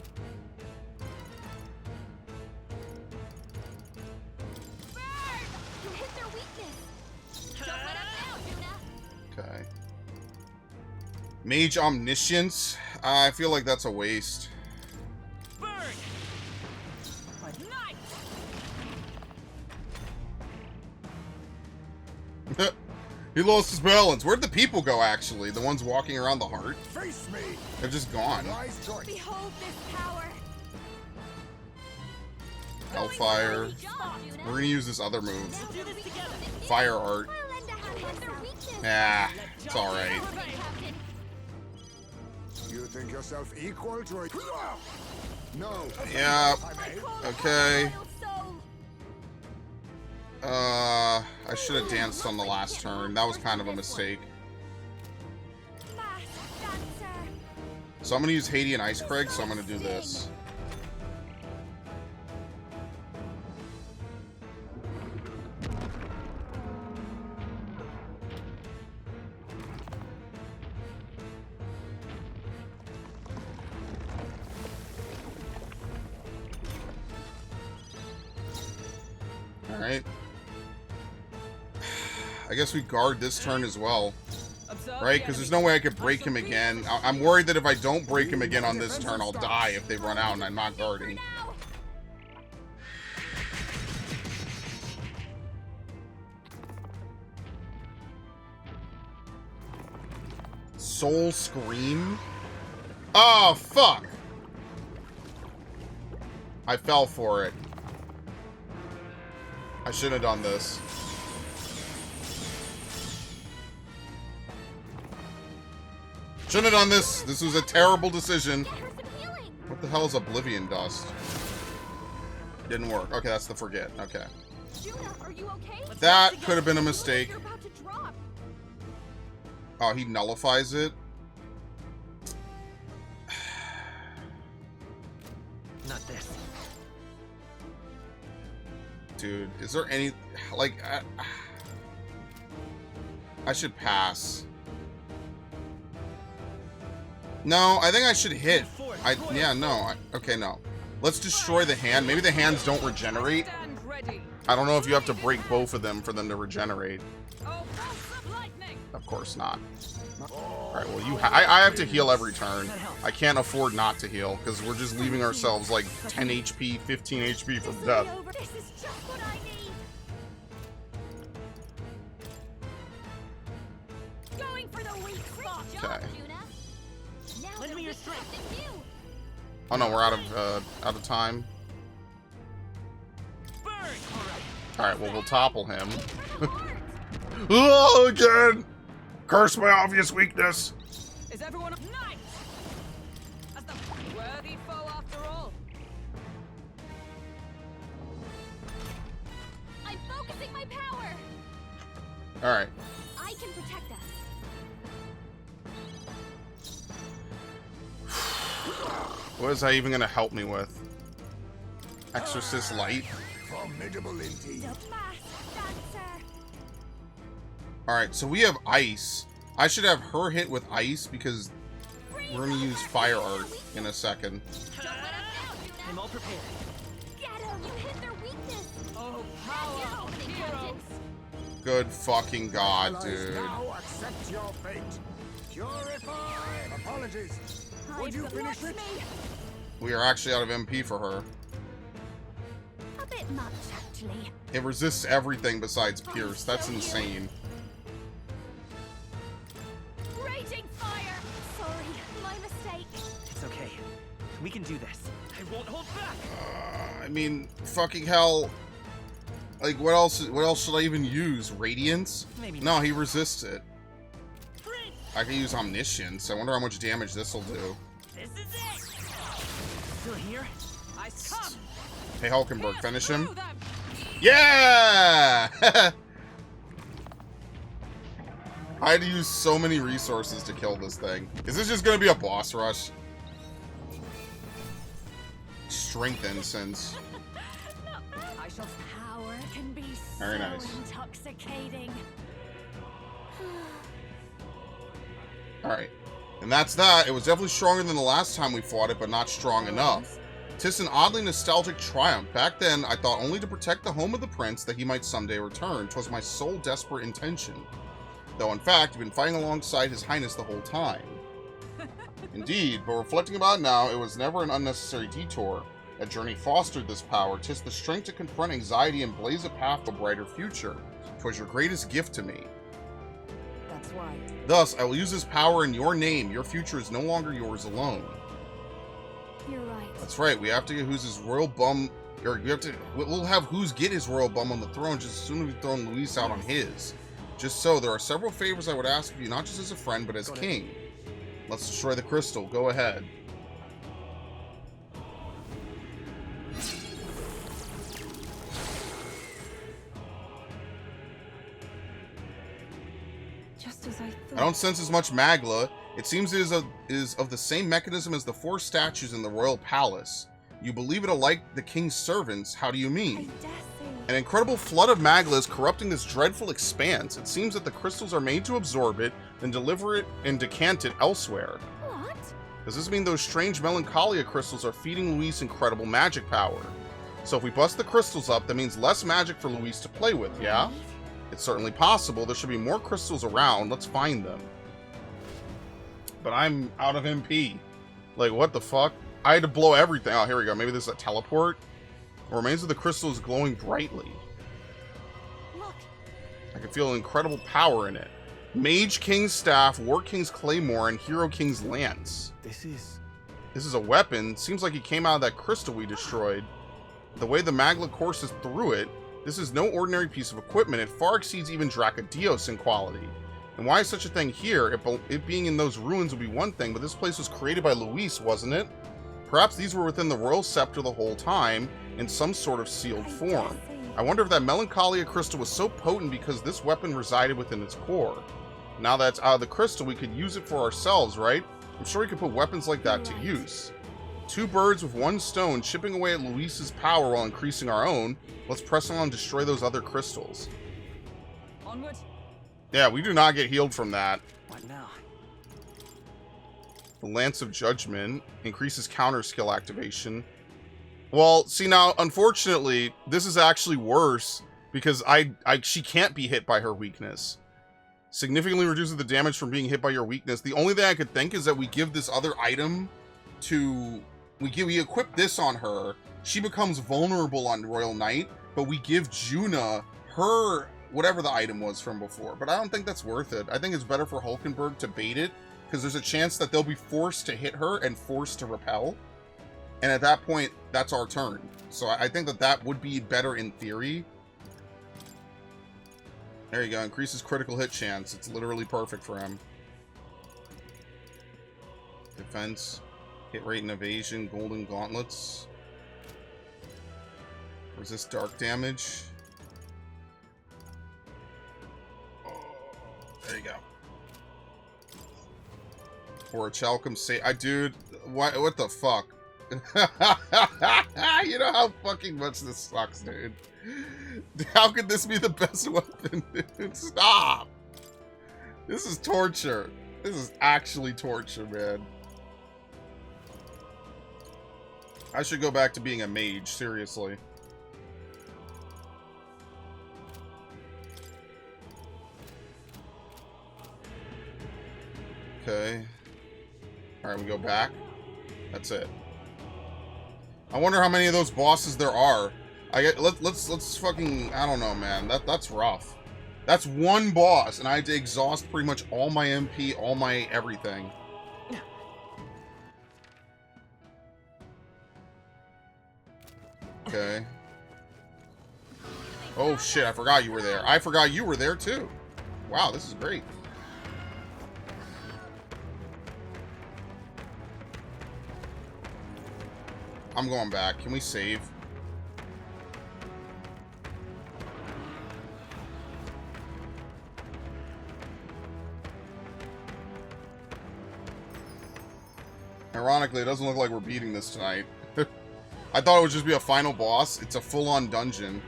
Burn! You hit their weakness. Don't let up now, Juna. Okay. Mage Omniscience? I feel like that's a waste. Burn. Nice. He lost his balance. Where'd the people go, actually? The ones walking around the heart? Face me. They're just gone. Wise choice. Behold this power. Hellfire. Good job, Juna. We're gonna use this other move. Now they're weak to something new. Fire art. I'll lend a hand. Hit their weakness. Ah, it's alright. Right, Captain. You think yourself equal to a... No. Yeah. I may. Okay. Royal soul. I should have danced on the last turn. That was kind of a mistake. Masked dancer. So I'm gonna use Haiti and Ice Craig, so I'm gonna do this. Alright. I guess we guard this turn as well. Right? Because there's no way I could break him again. I'm worried that if I don't break him again on this turn, I'll die if they run out and I'm not guarding. Soul Scream? Oh, fuck! I fell for it. I shouldn't have done this. Shouldn't have done this. This was a terrible decision. What the hell is Oblivion Dust? Didn't work. Okay, that's the forget. Okay. Juna, are you okay? That could have been a mistake. You're about to drop. Oh, he nullifies it? Not this. Dude, is there any... Like, I should pass. No, I think I should hit. Yeah, no. Okay, no. Let's destroy the hand. Maybe the hands don't regenerate. I don't know if you have to break both of them for them to regenerate. Of course not. Alright, well, I have to heal every turn. I can't afford not to heal, because we're just leaving ourselves like 10 HP, 15 HP from death. This is just what I need. the weak spot. Okay. Lend me your strength. Oh no, we're out of time. Burn. All right, well we'll topple him. Oh, again! Curse my obvious weakness. Is everyone nice? As the worthy foe after all. I'm focusing my power. All right. I can protect us. What is that even gonna help me with? Exorcist Light? Formidable indeed. Alright, so we have ice. I should have her hit with ice because we're gonna use fire art in a second. I'm all prepared. Get him! You hit their weakness. Oh, That's your power, opening, heroes. Captain. Good fucking god, dude. Now accept your fate. Purify. Apologies. Would you finish it? We are actually out of MP for her. A bit much, actually. It resists everything besides Pierce. That's insane. Raging fire! Sorry, my mistake. It's okay. We can do this. I won't hold back. I mean, fucking hell. Like, what else should I even use? Radiance? Maybe No, he resists it. I can use Omniscience. I wonder how much damage this will do. This is it. Still here? I come. Hey, Hulkenberg, finish him. Yeah! I had to use so many resources to kill this thing. Is this just gonna be a boss rush? Strength incense. I shall power can be so Very nice. intoxicating. Alright. And that's that. It was definitely stronger than the last time we fought it, but not strong enough. 'Tis an oddly nostalgic triumph. Back then, I thought only to protect the home of the prince that he might someday return. 'Twas my sole desperate intention. Though, in fact, you've been fighting alongside his highness the whole time. Indeed, but reflecting about it now, it was never an unnecessary detour. A journey fostered this power. 'Tis the strength to confront anxiety and blaze a path to a brighter future. 'Twas your greatest gift to me. That's why. Thus, I will use this power in your name. Your future is no longer yours alone. You're right. That's right. We have to get Who's royal bum. Or we'll have Who's get his royal bum on the throne just as soon as we've thrown Luis out on his. Just so, there are several favors I would ask of you, not just as a friend, but as king. Let's destroy the crystal. Go ahead. Just as I thought. I don't sense as much magla. It seems it is of the same mechanism as the 4 statues in the royal palace. You believe it alike the king's servants. How do you mean? An incredible flood of magla is corrupting this dreadful expanse. It seems that the crystals are made to absorb it, then deliver it and decant it elsewhere. What? Does this mean those strange melancholia crystals are feeding Luis incredible magic power? So if we bust the crystals up, that means less magic for Luis to play with, yeah? It's certainly possible. There should be more crystals around. Let's find them. But I'm out of MP. Like, what the fuck? I had to blow everything. Oh, here we go. Maybe this is a teleport? The remains of the crystal is glowing brightly. Look. I can feel incredible power in it. Mage King's Staff, War King's Claymore, and Hero King's Lance. This is a weapon. Seems like it came out of that crystal we destroyed. The way the magla courses through it, this is no ordinary piece of equipment. It far exceeds even Dracodios in quality. And why is such a thing here? It being in those ruins would be one thing, but this place was created by Luis, wasn't it? Perhaps these were within the royal scepter the whole time, in some sort of sealed form. I wonder if that melancholia crystal was so potent because this weapon resided within its core. Now that it's out of the crystal, we could use it for ourselves, right? I'm sure we could put weapons like that to use. 2 birds with 1 stone, chipping away at Luis's power while increasing our own. Let's press on and destroy those other crystals. Onward. Yeah, we do not get healed from that. What now? The Lance of Judgment increases counter skill activation. Well, see now, unfortunately, this is actually worse because she can't be hit by her weakness. Significantly reduces the damage from being hit by your weakness. The only thing I could think is that we give this other item to... We equip this on her. She becomes vulnerable on Royal Knight, but we give Juna her whatever the item was from before. But I don't think that's worth it. I think it's better for Hulkenberg to bait it, because there's a chance that they'll be forced to hit her and forced to repel. And at that point, that's our turn. So I think that that would be better in theory. There you go. Increases critical hit chance. It's literally perfect for him. Defense, hit rate and evasion, golden gauntlets. Resist dark damage. Oh, there you go. Or a Chalcom say, dude, what the fuck? You know how fucking much this sucks, dude. How could this be the best weapon, dude? Stop! This is torture. This is actually torture, man. I should go back to being a mage, seriously. Okay. Alright, we go back. That's it. I wonder how many of those bosses there are. Let's fucking, I don't know, man. That's rough. That's one boss, and I had to exhaust pretty much all my MP, all my everything. Okay. Oh shit, I forgot you were there. I forgot you were there too. Wow, this is great. I'm going back. Can we save? Ironically, it doesn't look like we're beating this tonight. I thought it would just be a final boss. It's a full-on dungeon.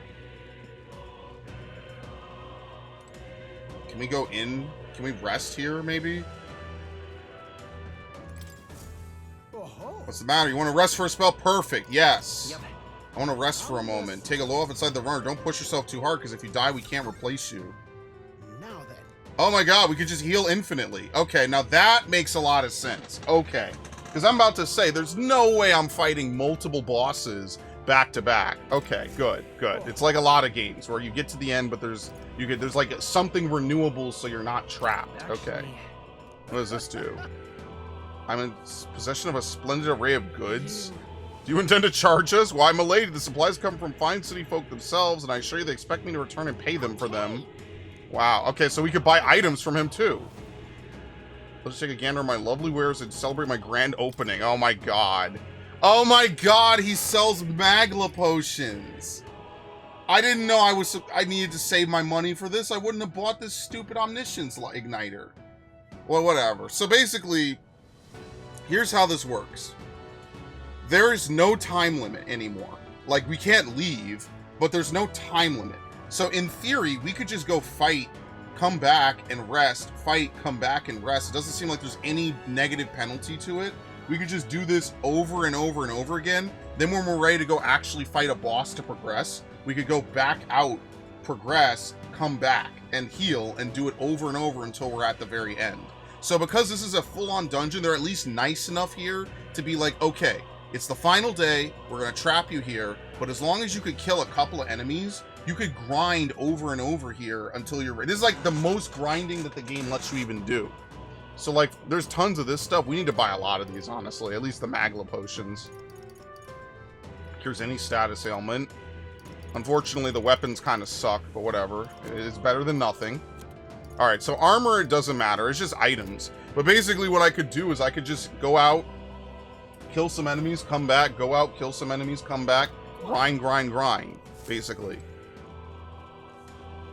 Can we go in? Can we rest here, maybe? What's the matter? You want to rest for a spell? Perfect. Yes. I want to rest for a moment. Take a low off inside the runner. Don't push yourself too hard, because if you die, we can't replace you. Now then. Oh my god, we could just heal infinitely. Okay, now that makes a lot of sense. Okay. Because I'm about to say, there's no way I'm fighting multiple bosses back to back. Okay, good, good. It's like a lot of games where you get to the end, but there's like something renewable, so you're not trapped. Okay. What does this do? I'm in possession of a splendid array of goods. Do you intend to charge us? Why, milady, the supplies come from fine city folk themselves, and I assure you they expect me to return and pay them for them. Wow. Okay, so we could buy items from him too. Let's take a gander at my lovely wares and celebrate my grand opening. Oh my god. Oh my god, he sells Magla potions. I didn't know I needed to save my money for this. I wouldn't have bought this stupid omniscience igniter. Well, whatever. So basically, here's how this works. There is no time limit anymore. Like, we can't leave, but there's no time limit. So in theory, we could just go fight, come back and rest, fight, come back and rest. It doesn't seem like there's any negative penalty to it. We could just do this over and over and over again. Then when we're ready to go actually fight a boss to progress, we could go back out, progress, come back, and heal, and do it over and over until we're at the very end. So because this is a full-on dungeon, they're at least nice enough here to be like, okay, it's the final day, we're gonna trap you here, but as long as you could kill a couple of enemies, you could grind over and over here until you're ready. This is like the most grinding that the game lets you even do. So like, there's tons of this stuff. We need to buy a lot of these, honestly. At least the Magla potions. Cures any status ailment. Unfortunately, the weapons kind of suck, but whatever. It's better than nothing. Alright, so armor, it doesn't matter. It's just items. But basically what I could do is I could just go out, kill some enemies, come back, go out, kill some enemies, come back, grind, grind, grind, basically.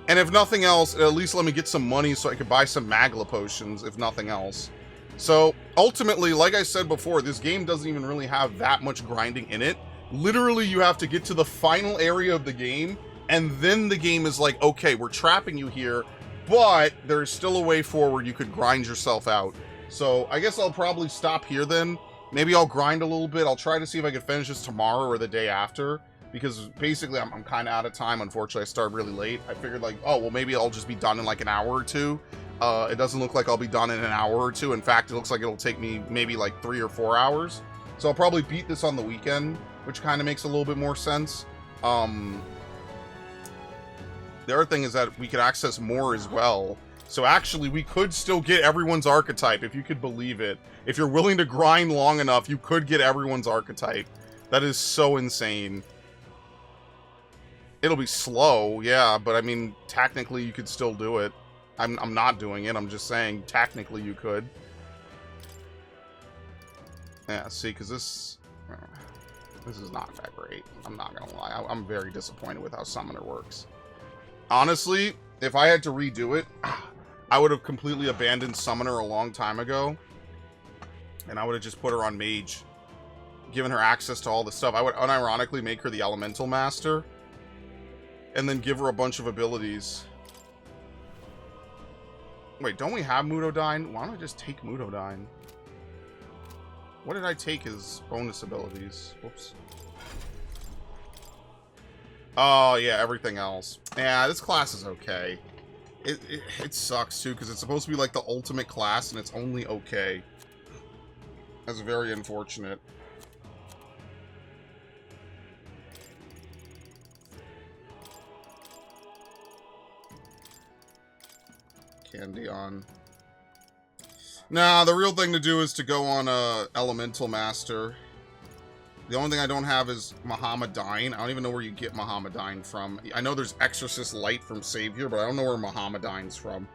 And if nothing else, at least let me get some money so I could buy some Magla potions, if nothing else. So, ultimately, like I said before, this game doesn't even really have that much grinding in it. Literally, you have to get to the final area of the game, and then the game is like, okay, we're trapping you here, but there's still a way forward you could grind yourself out. So, I guess I'll probably stop here then. Maybe I'll grind a little bit. I'll try to see if I can finish this tomorrow or the day after. Because basically, I'm kind of out of time. Unfortunately, I started really late. I figured like, oh, well, maybe I'll just be done in like an hour or two. It doesn't look like I'll be done in an hour or two. In fact, it looks like it'll take me maybe like 3 or 4 hours. So I'll probably beat this on the weekend, which kind of makes a little bit more sense. The other thing is that we could access more as well. So actually, we could still get everyone's archetype, if you could believe it. If you're willing to grind long enough, you could get everyone's archetype. That is so insane. It'll be slow, yeah, but I mean, technically you could still do it. I'm not doing it, I'm just saying, technically you could. Yeah, see, because this is not that great. I'm not gonna lie. I'm very disappointed with how Summoner works. Honestly, if I had to redo it, I would have completely abandoned Summoner a long time ago. And I would have just put her on Mage. Given her access to all the stuff. I would unironically make her the Elemental Master. And then give her a bunch of abilities. Wait, don't we have Mudodyne? Why don't I just take Mudodyne? What did I take as bonus abilities? Whoops. Oh, yeah, everything else. Yeah, this class is okay. It sucks, too, because it's supposed to be, like, the ultimate class, and it's only okay. That's very unfortunate. Candy on. Nah, the real thing to do is to go on Elemental Master. The only thing I don't have is Mohammedine. I don't even know where you get Mohammedine from. I know there's Exorcist Light from Savior, but I don't know where Mohammedine's from.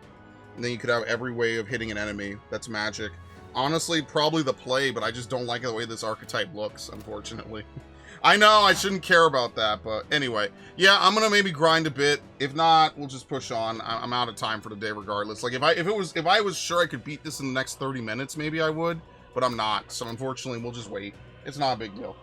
And then you could have every way of hitting an enemy. That's magic. Honestly, probably the play, but I just don't like the way this archetype looks, unfortunately. I know, I shouldn't care about that, but anyway. Yeah, I'm gonna maybe grind a bit. If not, we'll just push on. I'm out of time for the day regardless. Like, if I was sure I could beat this in the next 30 minutes, maybe I would. But I'm not, so unfortunately, we'll just wait. It's not a big deal.